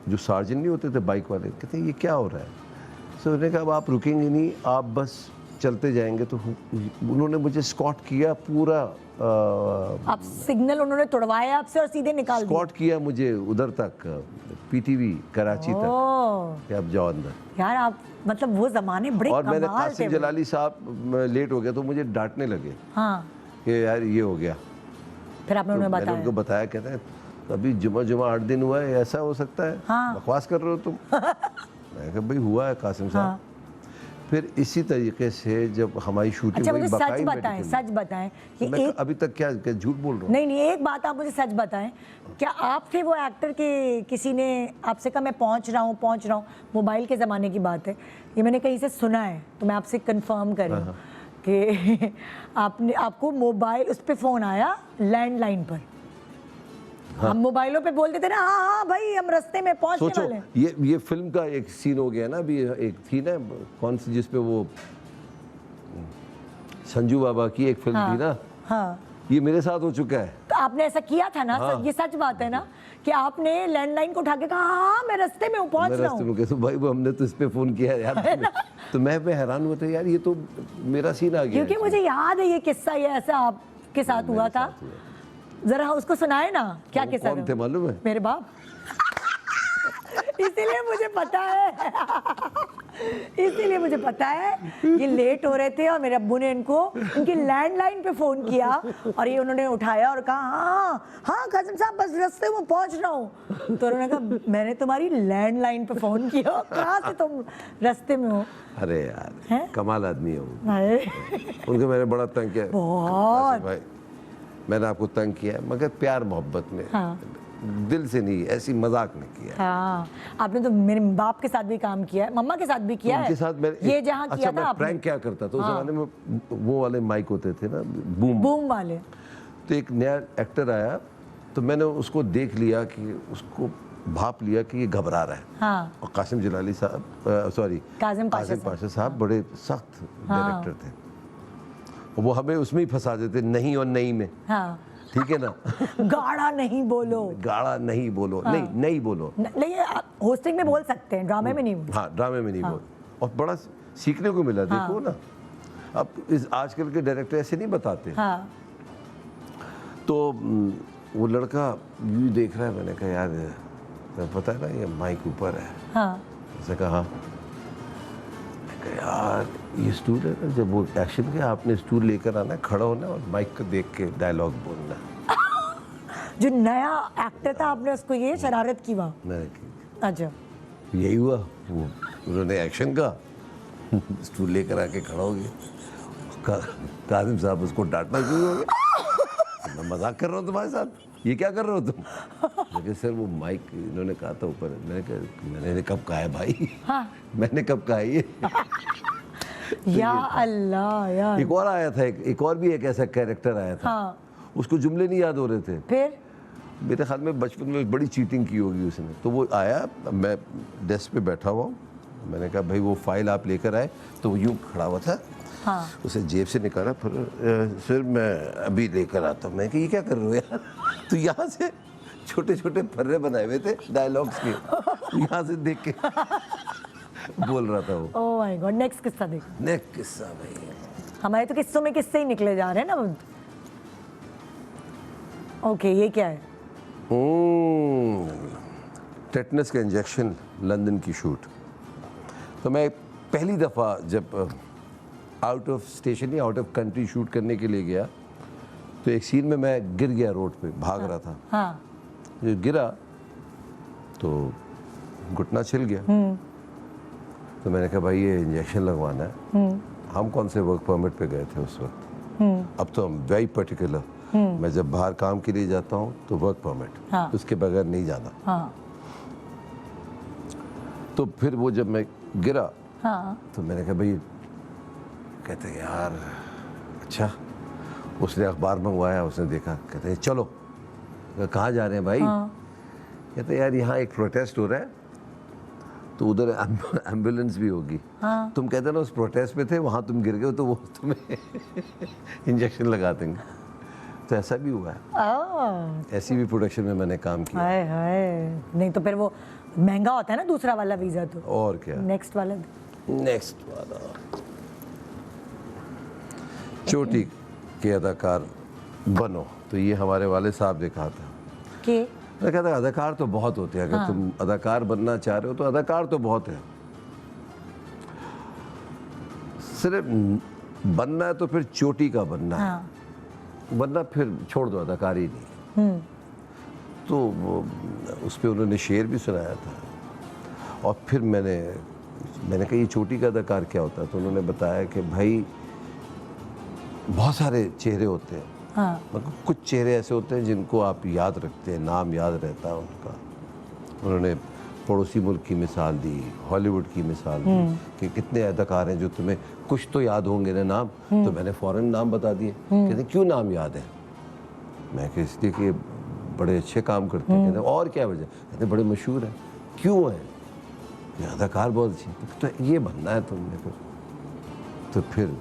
जो सार्जेंट नहीं होते थे बाइक वाले, कहते हैं ये क्या हो रहा है। तो उन्होंने कहा अब आप रुकेंगे नहीं, आप बस चलते जाएंगे। तो उन्होंने मुझे स्कॉट किया पूरा। आप सिग्नल उन्होंने तोड़वाया आपसे और सीधे निकाल दिया? स्कॉट किया मुझे उधर तक, पीटीवी कराची तक, कि आप जाओ अंदर। यार आप मतलब वो जमाने बड़े और मैंने कमाल थे। कासिम जलाली साहब लेट हो गया तो मुझे डांटने लगे। हाँ। कि यार ये हो गया। फिर आपने तो उन्हें मैंने बताया? उनको बताया, कहते हैं अभी जुमा 8 दिन हुआ है, ऐसा हो सकता है? हाँ। बकवास कर रहे हो तुम। मैं कहा भाई हुआ है कासिम साहब। हाँ। फिर इसी तरीके से जब हमारी शूटिंग अच्छा हुई, मुझे सच बकाई बताएं, मेडिकल सच बताएं कि में। मैं एक, अभी तक क्या झूठ बोल रहा हूँ? नहीं एक बात आप मुझे सच बताएं, क्या आप थे वो एक्टर के किसी ने आपसे कहा मैं पहुंच रहा हूँ, मोबाइल के ज़माने की बात है, ये मैंने कहीं से सुना है, तो मैं आपसे कंफर्म कर रही हूँ कि आपको मोबाइल उस पर फ़ोन आया लैंडलाइन पर? हम मोबाइलों पे बोल देते ना हाँ भाई हम रास्ते में पहुंचने सोचो वाले हैं। ये फिल्म का एक सीन हो गया ना अभी, एक थी ना कौन सी जिसपे वो संजू बाबा की एक फिल्म थी ना। हाँ। ये मेरे साथ हो चुका है। तो आपने ऐसा किया था ना? हाँ। ये सच बात है ना कि आपने लैंडलाइन को उठा के कहा हाँ मैं रास्ते में हूँ, पहुंच मैं रहा रास्ते हूँ? में कहता हूँ भाई वो हमने तो इस पे फोन किया है यार। तो मैं हैरान हुआ था यार, ये तो मेरा सीन आ गया। क्योंकि मुझे याद है ये किस्सा, ये ऐसा आपके साथ हुआ था। जरा उसको सुनाए ना, क्या किस्सा कौन थे मालूम है? मेरे बाप। इसीलिए मुझे पता है इसीलिए मुझे पता है ये लेट हो रहे थे और मेरे अब्बू ने इनकी लैंडलाइन पे फोन किया और ये उन्होंने उठाया और कहा हाँ कासिम साहब बस रास्ते में पहुंच रहा हूँ। तो उन्होंने कहा मैंने तुम्हारी लैंडलाइन पे फोन किया, कहाँ से तुम रास्ते में हो? अरे यार कमाल आदमी है वो। हाय। उनको मैंने बड़ा तंग किया बहुत। भाई, मैंने आपको तंग किया है मगर प्यार मोहब्बत में। हाँ। दिल से नहीं, ऐसी मजाक नहीं किया। हाँ, आपने तो मेरे बाप के साथ भी काम किया है, मम्मा के साथ भी किया है। उनके साथ मैं ये जहाँ किया अच्छा, था मैं आपने। प्रैंक क्या करता था उस जमाने में, वो वाले माइक होते थे ना, बूम वाले। तो एक नया एक्टर आया तो मैंने उसको देख लिया कि उसको भाप लिया कि ये घबरा रहा है। हाँ। और कासिम जलाली साहब, सॉरी कासिम पाशा साहब बड़े सख्त डायरेक्टर थे, और वो हमें उसमें ही फंसा देते, नहीं और नहीं में। हाँ। ठीक है ना। गाढ़ा नहीं बोलो, गाढ़ा नहीं बोलो। हाँ। नहीं बोलो। नहीं होस्टिंग में बोल सकते हैं, ड्रामे में नहीं। हाँ ड्रामे में नहीं बोल। और बड़ा सीखने को मिला। देखो ना अब इस आजकल के डायरेक्टर ऐसे नहीं बताते। हाँ। तो वो लड़का यूँ देख रहा है, मैंने कहा यार पता है ना ये माइक ऊपर है। हाँ। ऐसे कहा कहा यार ये स्टूल है ना, जब वो एक्शन किया आपने स्टूल लेकर आना है, खड़ा होना है और माइक को देख के डायलॉग बोलना है। जो नया एक्टर था आपने उसको ये शरारत की वहाँ? मैंने की, अच्छा, यही हुआ। वो उन्होंने एक्शन का स्टूल लेकर आके खड़ा हो गया। काजिम साहब उसको डांटना शुरू हो गया, मैं मजाक कर रहा हूँ तुम्हारे साथ, ये क्या कर रहे हो तुम? लेकिन सर वो माइक इन्होंने कहा था ऊपर, मैंने कब कहा है भाई? हाँ। मैंने कब कहा है ये? या अल्लाह यार। एक और आया था, एक और भी एक ऐसा कैरेक्टर आया था। हाँ। उसको जुमले नहीं याद हो रहे थे। फिर मेरे ख्याल में बचपन में बड़ी चीटिंग की होगी उसने। तो वो आया, मैं डेस्क पे बैठा हुआ हूँ, मैंने कहा भाई वो फाइल आप लेकर आए, तो वो यूँ खड़ा हुआ था। हाँ। उसे जेब से निकाला, फिर सर मैं अभी लेकर आता हूँ। मैं कहा ये क्या कर रहे हो यार? तो यहाँ से छोटे छोटे फर्रे बनाए हुए थे डायलॉग्स के, यहाँ से देख के बोल रहा था वो। ओह माय गॉड, नेक्स्ट किस्सा देखो। नेक्स्ट किस्सा भाई, हमारे तो किस्सों में किस्से ही निकले जा रहे हैं ना। ओके, ये क्या है? टेटनस का इंजेक्शन, लंदन की शूट। तो मैं पहली दफ़ा जब आउट ऑफ स्टेशन या आउट ऑफ कंट्री शूट करने के लिए गया, तो एक सीन में मैं गिर गया रोड पे, भाग रहा था। हाँ। जो गिरा तो घुटना छिल गया। तो मैंने कहा भाई ये इंजेक्शन लगवाना है। हम कौन से वर्क परमिट पे गए थे उस वक्त, अब तो हम वेरी पर्टिकुलर, मैं जब बाहर काम के लिए जाता हूँ तो वर्क परमिट, हाँ। उसके बगैर नहीं जाना। हाँ। तो फिर वो जब मैं गिरा, हाँ। तो मैंने कहा भाई, कहते हैं यार अच्छा। उसने अखबार मंगवाया, उसने देखा, कहते हैं चलो। कहाँ जा रहे हैं भाई? हाँ। कहते हैं यार यहाँ एक प्रोटेस्ट हो रहा है, तो उधर एम्बुलेंस भी होगी। हाँ। तुम कहते ना उस प्रोटेस्ट में थे, वहाँ तुम गिर गए, तो वो तुम्हें इंजेक्शन लगा देंगे। तो ऐसा भी हुआ है। ओह, ऐसी भी प्रोडक्शन में मैंने काम किया। हाय हाय। नहीं तो फिर वो महंगा होता है ना दूसरा वाला वीजा तो। और क्या, नेक्स्ट वाला। नेक्स्ट वाला, चोटी के अदाकार बनो। तो ये हमारे वाले साहब ने कहा था कि मैं कहता अदाकार तो बहुत होते हैं, अगर तुम अदाकार बनना चाह रहे हो तो अदाकार तो बहुत है, सिर्फ बनना है तो फिर चोटी का बनना है। हाँ। वरना फिर छोड़ दो, अदाकारी नहीं। तो उस पर उन्होंने शेर भी सुनाया था। और फिर मैंने कहा ये चोटी का अदाकार क्या होता है? तो उन्होंने बताया कि भाई बहुत सारे चेहरे होते हैं। हाँ। मतलब कुछ चेहरे ऐसे होते हैं जिनको आप याद रखते हैं, नाम याद रहता है उनका। उन्होंने पड़ोसी मुल्क की मिसाल दी, हॉलीवुड की मिसाल दी कि कितने अदाकार हैं जो तुम्हें कुछ तो याद होंगे ना नाम। तो मैंने फ़ौरन नाम बता दिए। कहते क्यों नाम याद है? मैं कहा इसलिए कि बड़े अच्छे काम करते हैं। कहते और क्या वजह? कहते बड़े मशहूर हैं। क्यों है? ये अदाकार बहुत अच्छी। तो ये बनना है तुमने फिर। तो फिर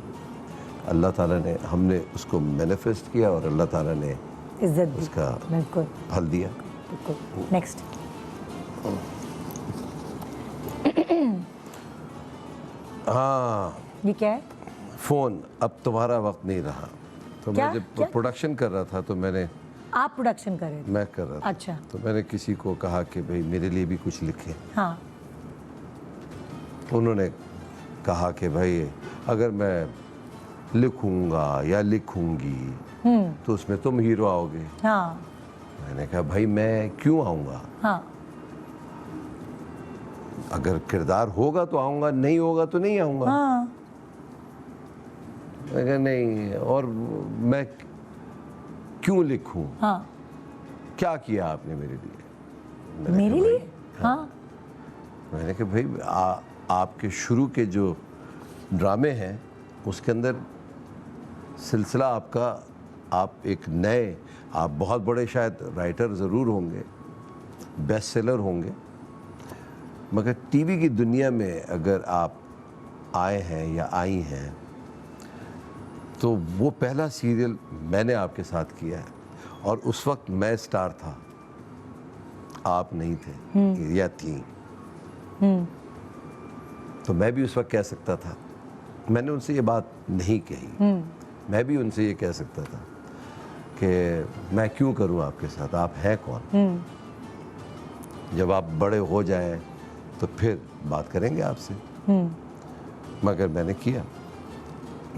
अल्लाह ताला ने, हमने उसको मैनिफेस्ट किया और अल्लाह ताला ने इज्जत दी। उसका बिल्कुल फल दिया। बिल्कुल। नेक्स्ट। हाँ, ये क्या है? फ़ोन, अब तुम्हारा वक्त नहीं रहा। तो क्या? मैं जब प्रोडक्शन कर रहा था तो आप प्रोडक्शन कर रहे थे? मैं कर रहा था। अच्छा। तो मैंने किसी को कहा कि भाई मेरे लिए भी कुछ लिखे। हाँ। उन्होंने कहा कि भाई अगर मैं लिखूंगा या लिखूंगी तो उसमें तुम हीरो आओगे। हाँ। मैंने कहा भाई मैं क्यों आऊँगा? हाँ। अगर किरदार होगा तो आऊँगा, नहीं होगा तो नहीं आऊँगा। हाँ। मैं कहा नहीं, और मैं क्यों लिखूं? हाँ। क्या किया आपने मेरे लिए? मेरे लिए? हाँ। मैंने कहा भाई आपके शुरू के जो ड्रामे हैं उसके अंदर सिलसिला आपका, आप एक नए, आप बहुत बड़े शायद राइटर ज़रूर होंगे, बेस्ट सेलर होंगे, मगर टीवी की दुनिया में अगर आप आए हैं या आई हैं तो वो पहला सीरियल मैंने आपके साथ किया है और उस वक्त मैं स्टार था, आप नहीं थे या थी। तो मैं भी उस वक्त कह सकता था, मैंने उनसे ये बात नहीं कही, मैं भी उनसे ये कह सकता था कि मैं क्यों करूं आपके साथ, आप हैं कौन? जब आप बड़े हो जाएं तो फिर बात करेंगे आपसे। मगर मैंने किया।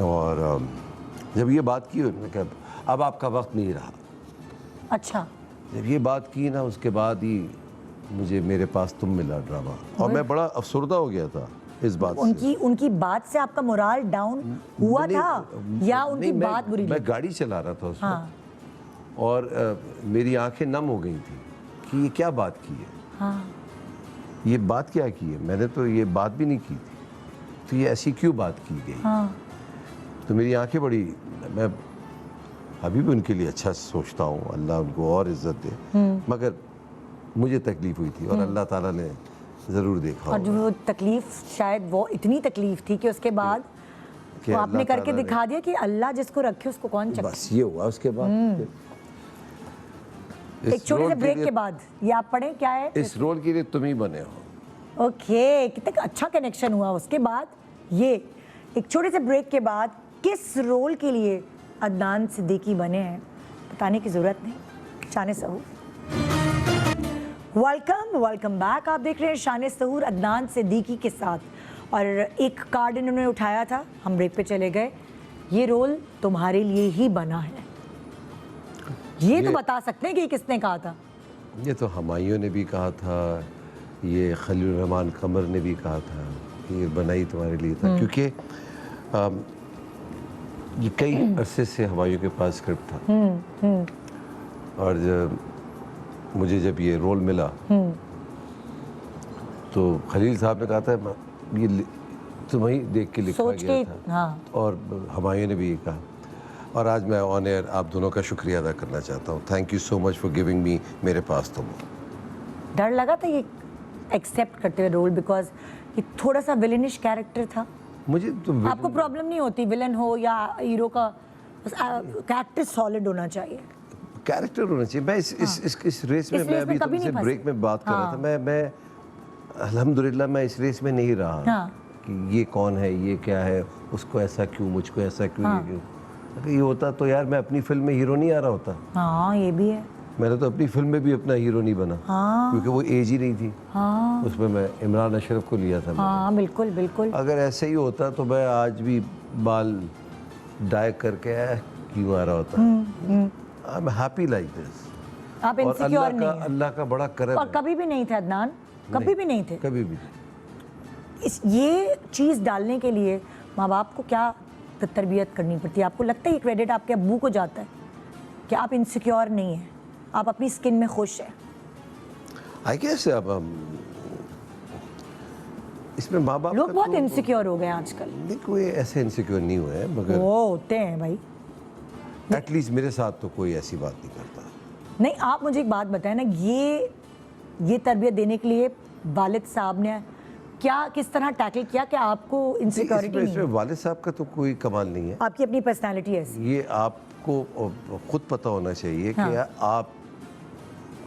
और जब ये बात की उन्होंने कहा अब आपका वक्त नहीं रहा। अच्छा, जब ये बात की ना उसके बाद ही मुझे मेरे पास तुम मिला ड्रामा, और मैं बड़ा अफसरदा हो गया था इस बात से। उनकी बात से आपका मोराल डाउन हुआ नहीं, था या उनकी नहीं, बात बुरी मैं लगी? गाड़ी चला रहा था उसमें। हाँ। और मेरी आंखें नम हो गई थी कि ये क्या बात की है। हाँ। ये बात क्या की है, मैंने तो ये बात भी नहीं की थी, तो ये ऐसी क्यों बात की गई। हाँ। तो मेरी आंखें बड़ी, मैं अभी भी उनके लिए अच्छा सोचता हूँ, अल्लाह उनको और इज्जत दे, मगर मुझे तकलीफ हुई थी और अल्लाह ताला ने ज़रूर देखा और जो होगा वो तकलीफ, शायद वो इतनी तकलीफ थी कि उसके बाद कि वो आपने अल्लाह करके ताला ने- दिखा दिया कि अल्लाह जिसको रखे उसको कौन चखे। बस ये हुआ। उसके बाद एक छोटे से ब्रेक के बाद ये आप पढ़ें क्या है? इस रोल के लिए तुम ही बने हो। ओके, कितना अच्छा कनेक्शन हुआ। उसके बाद ये एक छोटे से ब्रेक के बाद किस रोल के लिए अदनान सिद्दीकी बने हैं बताने की ज़रूरत नहीं। शान सहूर, वेलकम बैक। आप देख रहे हैं शान सहूर अदनान सिद्दीकी के साथ, और एक कार्ड इन्होंने उठाया था, हम ब्रेक पे चले गए। ये रोल तुम्हारे लिए ही बना है, ये तो बता सकते हैं कि किसने कहा था? ये तो हुमायूं ने भी कहा था, ये खलील रहमान कमर ने भी कहा था कि ये बनाई तुम्हारे लिए था, क्योंकि ये कई अरसे से हुमायूं के पास स्क्रिप्ट था। और मुझे जब ये रोल मिला तो खलील साहब ने कहा था ये तुम्हें देख के लिखा सोच गया के, था। हाँ। और हुमायूं ने भी ये कहा। और आज मैं ऑन एयर आप दोनों का शुक्रिया अदा करना चाहता हूँ। Thank you so much for giving me मेरे पास तुम। डर लगा था ये एक्सेप्ट करते हुए रोल, बिकॉज ये थोड़ा सा विलेनिश कैरेक्टर था? मुझे तो आपको प्रॉब्लम नहीं होती विलन हो या हीरो का, बस कैरेक्टर सॉलिड होना चाहिए। कैरेक्टर होना चाहिए। मैं इस रेस में, इस मैं रेस में अभी कभी तुमसे नहीं फंसे। ब्रेक में बात कर रहा हाँ। था, मैं अल्हम्दुलिल्लाह मैं इस रेस में नहीं रहा। हाँ। कि ये कौन है, ये क्या है, उसको ऐसा क्यों, मुझको ऐसा क्यों, हाँ। ये क्यों। अगर ये होता तो यार मैं अपनी फिल्म में हीरो नहीं आ रहा होता। हाँ, ये भी है। मैंने तो अपनी फिल्म में भी अपना हीरो नहीं बना, हाँ। क्योंकि वो एज ही नहीं थी। हाँ। उसमें मैं इमरान अशरफ को लिया था मैंने। हाँ, बिल्कुल बिल्कुल। अगर ऐसे ही होता तो मैं आज भी बाल डाई करके क्यों आ रहा होता। I am happy like this. आप और इनसिक्योर नहीं हैं। अल्लाह का बड़ा करम और है। कभी भी नहीं थे अदनान, कभी भी नहीं थे। कभी भी। ये चीज़ डालने के लिए माँ बाप को क्या तरबियत करनी पड़ती है? आपको लगता है ये क्रेडिट आपके अब्बू को जाता है कि आप इनसिक्योर नहीं हैं, आप अपनी स्किन में खुश हैं? आई गेस अब इसमें माँ बाप लोग का बहुत तो- इनसिक्योर हो गए हैं आजकल। नहीं, कोई ऐसे इनसिक्योर नहीं हुए हैं, मगर वो होते हैं भाई। एटलीस्ट मेरे साथ तो कोई ऐसी बात नहीं करता। नहीं, आप मुझे एक बात बताएं ना, ये तरबियत देने के लिए वालिद साहब ने क्या किस तरह टैकल किया कि आपको इनसिक्योरिटी नहीं इसमें है? वालिद साहब का तो कोई कमाल नहीं है। आपकी अपनी पर्सनालिटी ऐसी। ये आपको खुद पता होना चाहिए कि हाँ। आप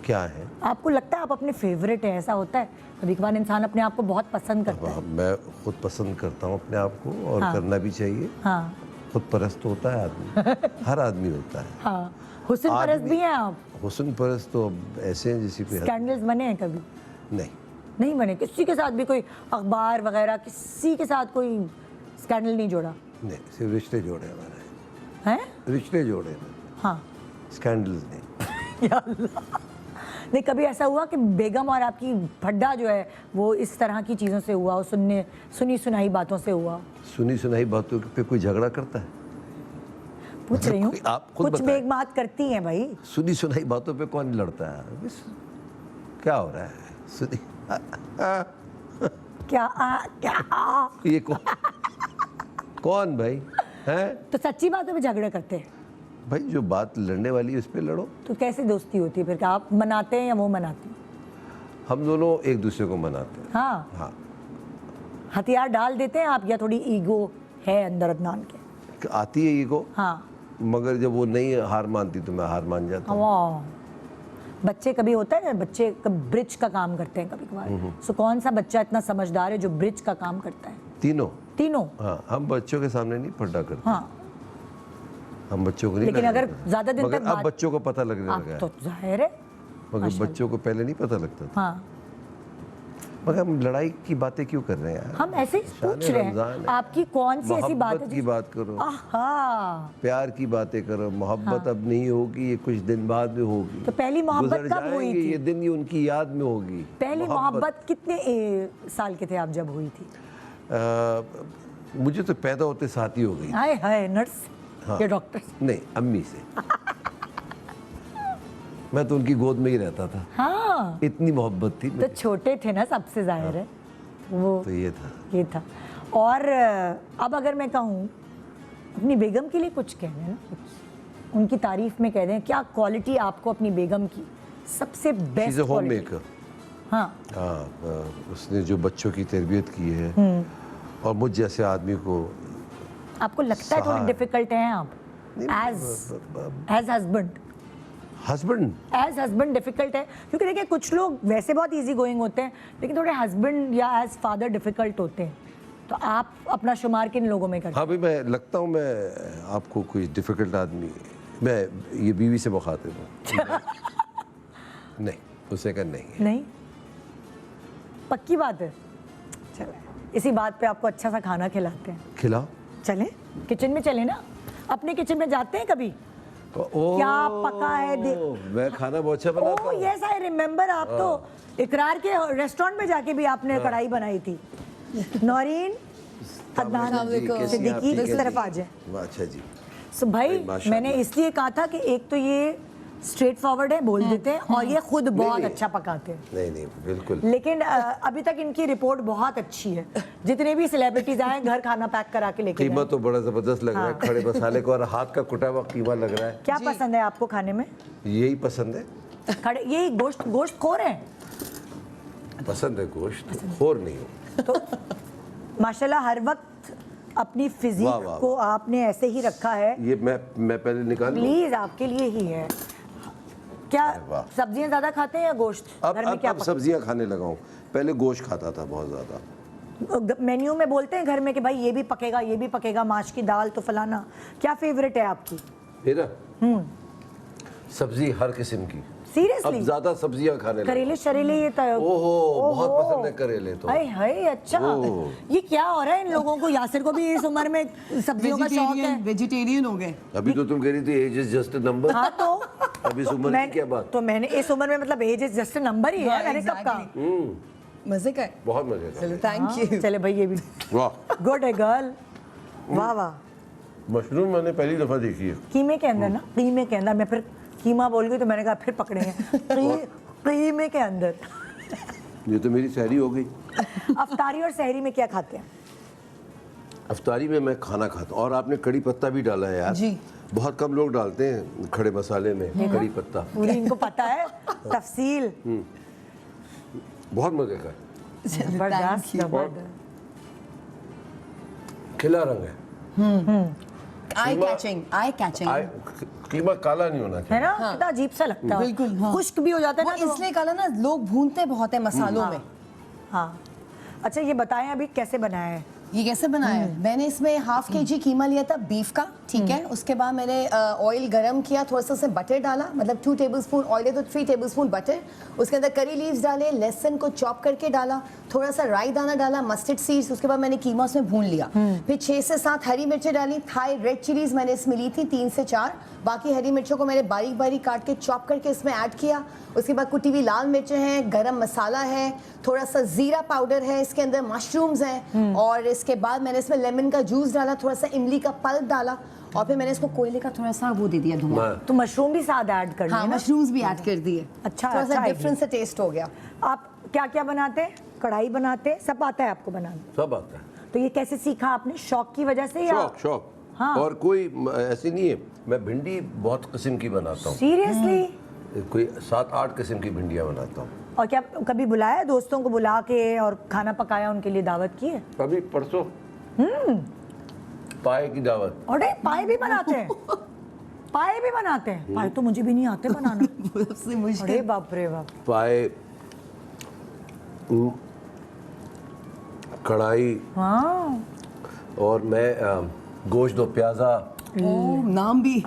क्या हैं। आपको लगता है आप अपने फेवरेट हैं? ऐसा होता है कभी कभार, इंसान अपने आप को बहुत पसंद करता है। मैं खुद पसंद करता हूँ अपने आप को, और हाँ। करना भी चाहिए। हाँ। खुद परस्त तो होता है आदमी। हर आदमी होता है। हाँ, हुस्न परस्त भी हैं आप? हुस्न परस्त तो ऐसे हैं जैसे कोई स्कैंडल्स बने हैं कभी? नहीं। नहीं बने? किसी के साथ भी कोई अखबार वगैरह, किसी के साथ कोई स्कैंडल नहीं जोड़ा? नहीं, सिर्फ रिश्ते जोड़े हमारे। हैं? रिश्ते जोड़े हैं, हाँ। स्कैंडल्स नहीं। या अल्लाह। नहीं, कभी ऐसा हुआ कि बेगम और आपकी फड्डा जो है वो इस तरह की चीज़ों से हुआ, और सुनी सुनाई बातों से हुआ? सुनी सुनाई बातों पे कोई झगड़ा करता है? पूछ रही हूँ, आप खुद कुछ बताएं। बेगमात करती हैं भाई। सुनी सुनाई बातों पे कौन लड़ता है? बस क्या हो रहा है? सुनी क्या ये कौन भाई हैं? तो सच्ची बातों पे झगड़े करते हैं? भाई जो बात लड़ने वाली है उस पर लड़ो। तो कैसे दोस्ती होती है फिर? क्या आप मनाते हैं या वो मनाते हैं? हम दोनों एक दूसरे को मनाते हैं। हाँ। हाँ। हथियार डाल देते हैं आप, या थोड़ी ईगो है अंदर अदनान के? आती है ईगो, हाँ। मगर जब वो नहीं हार मानती तो मैं हार मान जाता हूँ। वाह। बच्चे कभी होता है ना, बच्चे कभी ब्रिज का काम करते हैं कभी कभार। सो कौन सा बच्चा इतना समझदार है जो ब्रिज का काम करता है? तीनों। हाँ, हम बच्चों के सामने नहीं फड्डा करते। हाँ। हम बच्चों को नहीं लेकिन लड़ने अगर देते। ज्यादा दिन मगर तक अब बात- बच्चों को पता लगने आप लगा है। तो जाहिर है। मगर बच्चों को पहले नहीं पता लगता था। हाँ। मगर हम लड़ाई की बातें क्यों कर रहे हैं यार? हम ऐसे ही पूछ रहे हैं रमज़ान है। आपकी कौन सी ऐसी बात है मोहब्बत की बात करो, आहा, प्यार की बातें करो। मोहब्बत अब नहीं होगी, ये कुछ दिन बाद में होगी। तो पहली मोहब्बत गुजर कब हुई जाएंगे थी? ये दिन, ये उनकी याद में होगी। पहली मोहब्बत कितने साल के थे आप जब हुई थी? मुझे तो पैदा होते साथ ही हो गई। हाय हाय, नर्स हाँ। या डॉक्टर? नहीं, अम्मी से। मैं तो उनकी गोद में ही रहता था, हाँ, इतनी मोहब्बत थी तो मुझे। छोटे थे ना, सबसे जाहिर है वो तो ये था। ये था। और अब अगर मैं कहूँ अपनी बेगम के लिए कुछ कह दें ना, कुछ उनकी तारीफ में कह दें, क्या क्वालिटी आपको अपनी बेगम की सबसे She's best a quality? homemaker। हाँ, उसने जो बच्चों की तरबियत की है और मुझ जैसे आदमी को आपको लगता है थोड़ी सहा- डिफिकल्ट हैं आप एज हस्बैंड डिफिकल्ट है? क्योंकि देखिए कुछ लोग वैसे बहुत इजी गोइंग होते हैं, लेकिन थोड़े हस्बैंड या एज फादर डिफिकल्ट होते हैं। तो आप अपना शुमार किन लोगों में करते हाँ भाई, मैं लगता हूँ मैं आपको कोई डिफिकल्ट आदमी, मैं ये बीवी से मुखातिब हूँ। नहीं, उसे का नहीं है। नहीं? पक्की बात है। चले, इसी बात पे आपको अच्छा सा खाना खिलाते हैं। खिलाओ। चलें किचन में, चलें ना, अपने किचन में जाते हैं कभी? ओह, क्या पका है मैं खाना बहुत अच्छा बनाता ओह हूँ। Yes, I remember. आप तो इकरार के रेस्टोरेंट में जाके भी आपने कढ़ाई बनाई थी। नौरीन, अदनान, जी, कैसी हैं आप? सिद्दीकी, ठीक इस है तरफ जी। आ जाए। अच्छा जी। सो भाई, माशाल्लाह। मैंने इसलिए कहा था कि एक तो ये स्ट्रेट फॉरवर्ड है, बोल देते हैं, और ये खुद बहुत नहीं। अच्छा पकाते हैं। नहीं नहीं, बिल्कुल। लेकिन अभी तक इनकी रिपोर्ट बहुत अच्छी है। जितने भी सेलिब्रिटीज आए घर खाना पैक करा के लेके कीमा गए। तो बड़ा जबरदस्त लग रहा है, खड़े मसाले को, और हाथ का कुटा हुआ कीमा लग रहा है। क्या पसंद है आपको खाने में? यही पसंद है। खड़े यही गोश्त खोर है पसंद है गोश्त, खोर नहीं हो। तो माशाल्लाह हर वक्त अपनी वाह, फिजिक वाह, को आपने ऐसे ही रखा है। ये मैं पहले निकाल लूं? प्लीज, आपके लिए ही है। क्या वाह। सब्जियां ज्यादा खाते हैं या गोश्त? घर में क्या अब सब्जियां खाने लगा हूं। पहले गोश्त खाता था बहुत ज्यादा। मेन्यू में बोलते हैं घर में कि भाई ये भी पकेगा, ये भी पकेगा, माश की दाल तो फलाना। क्या फेवरेट है आपकी? मेरा सब्जी हर किस्म की। अब सीरियसली? ज्यादा सब्जियां खाने लगा। करेले शरेले ये ओहो, बहुत पसंद है करेले तो। हाय हाय, अच्छा। ओह। ये क्या हो रहा है इन लोगों को? यासिर को भी इस उम्र में सब्जियों का शौक है। वेजिटेरियन हो गए। अभी तो तुम कह रही थी age is just a number. हाँ तो अब इस उम्र की क्या बात? तो मैंने इस उम्र में, मतलब एज इज जस्ट नंबर ही है, मैंने कब कहा? मजे का है। बहुत मजे का। चलो, थैंक यू। चले भाई, ये भी वाह, गुड है गर्ल। वाह वाह। मशरूम मैंने पहली दफा देखी है। कीमे के अंदर ना, कीमे के अंदर। मैं फिर कीमा बोल गई तो मैंने कहा फिर पकड़ेंगे। कीमे के अंदर। ये तो मेरी सहरी हो गई। अफ्तारी और सहरी में क्या खाते हैं? अफ्तारी में मैं खाना खाता हूँ, और आपने कड़ी पत्ता भी डाला है यार। जी। बहुत कम लोग डालते हैं खड़े मसाले में कड़ी पत्ता। पूरी इनको पता है तफसील। बहुत मजे का है। जबरदस्त जबरदस्त। खिला रंग है। Eye catching. कीमा काला नहीं होना है चाहिए। ना? कितना अजीब सा लगता है। बिल्कुल, हाँ। खुश्क भी हो जाता है वो ना तो- इसलिए काला ना, लोग भूनते बहुत है मसालों में। हाँ। अच्छा, ये बताएं अभी कैसे बनाया है? ये कैसे बनाया है? मैंने इसमें ½ kg कीमा लिया था बीफ का, ठीक है। उसके बाद मैंने ऑयल गरम किया, थोड़ा सा उसमें बटर डाला, मतलब 2 टेबलस्पून ऑयल है तो 3 टेबलस्पून बटर। उसके अंदर करी लीव्स डाले, लहसुन को चॉप करके डाला, थोड़ा सा राई दाना डाला, मस्टर्ड सीड्स। उसके बाद मैंने कीमा उसमें भून लिया। फिर 6 से 7 हरी मिर्चें डाली। थाई रेड चिलीज मैंने इसमें ली थी 3 से 4। बाकी हरी मिर्चों को मैंने बारीक बारीक काट के चॉप करके इसमें ऐड किया। उसके बाद कुटी हुई लाल मिर्चें हैं, गरम मसाला है, थोड़ा सा जीरा पाउडर है, इसके अंदर मशरूम्स हैं, और इसके बाद मैंने इसमें लेमन का जूस डाला, थोड़ा सा इमली का पल्प डाला, और फिर मैंने इसको कोयले का थोड़ा सा वो दे दिया धुआं। तो मशरूम भी साथ ऐड कर हाँ, दिए ना? मशरूम्स भी ऐड कर दिए। अच्छा, थोड़ा सा अच्छा डिफरेंट सा टेस्ट हो गया। आप क्या क्या बनाते हैं? कढ़ाई बनाते हैं? सब आता है आपको बनाना? सब आता है। तो ये कैसे सीखा आपने? शौक की वजह से या? शौक। हाँ। और कोई ऐसी नहीं है। मैं भिंडी बहुत किस्म की बनाता हूँ। सीरियसली? कोई 7-8 किस्म की भिंडियाँ बनाता हूँ। और क्या कभी बुलाया दोस्तों को, बुला के और खाना पकाया, उनके लिए दावत की है? अभी परसों पाए की दावत। अरे पाए भी बनाते हैं? पाए भी बनाते हैं? पाए तो मुझे भी नहीं आते बनाना। सबसे अरे मुश्किल। बाप रे बाप। पाए, कढ़ाई, हाँ। और मैं गोश्त दो प्याजा, ओह, नाम भी।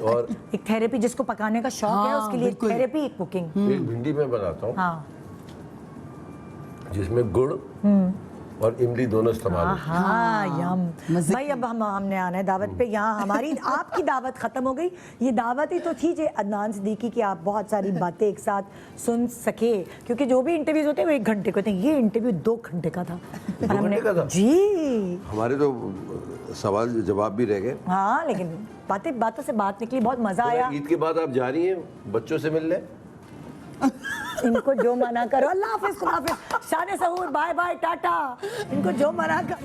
और एक थेरेपी जिसको पकाने का शौक है, हाँ, उसके लिए बिल्कुल। Therapy, cooking. एक भिंडी में बनाता हूँ। हाँ। जिसमें गुड़ और इमली दोनों इस्तेमाल होते हैं। हाँ यम मज़े भाई अब हमने आना है दावत पे। यहाँ हमारी आपकी दावत ख़त्म हो गई। ये दावत ही तो थी जे अदनान सिद्दीकी की आप बहुत सारी बातें एक साथ सुन सके, क्योंकि जो भी इंटरव्यूज होते हैं वो 1 घंटे के होते हैं, ये इंटरव्यू 2 घंटे का था। 2 घंटे का था? जी हमारे तो सवाल जवाब भी रह गए। हाँ, लेकिन बातों से बात निकली, बहुत मज़ा आया। ईद के बाद आप जा रही हैं बच्चों से मिलने? इनको जो मना करो। अल्लाह हाफिज़, खुदा हाफिज़, शान सहूर, बाय बाय, टाटा। इनको जो मना कर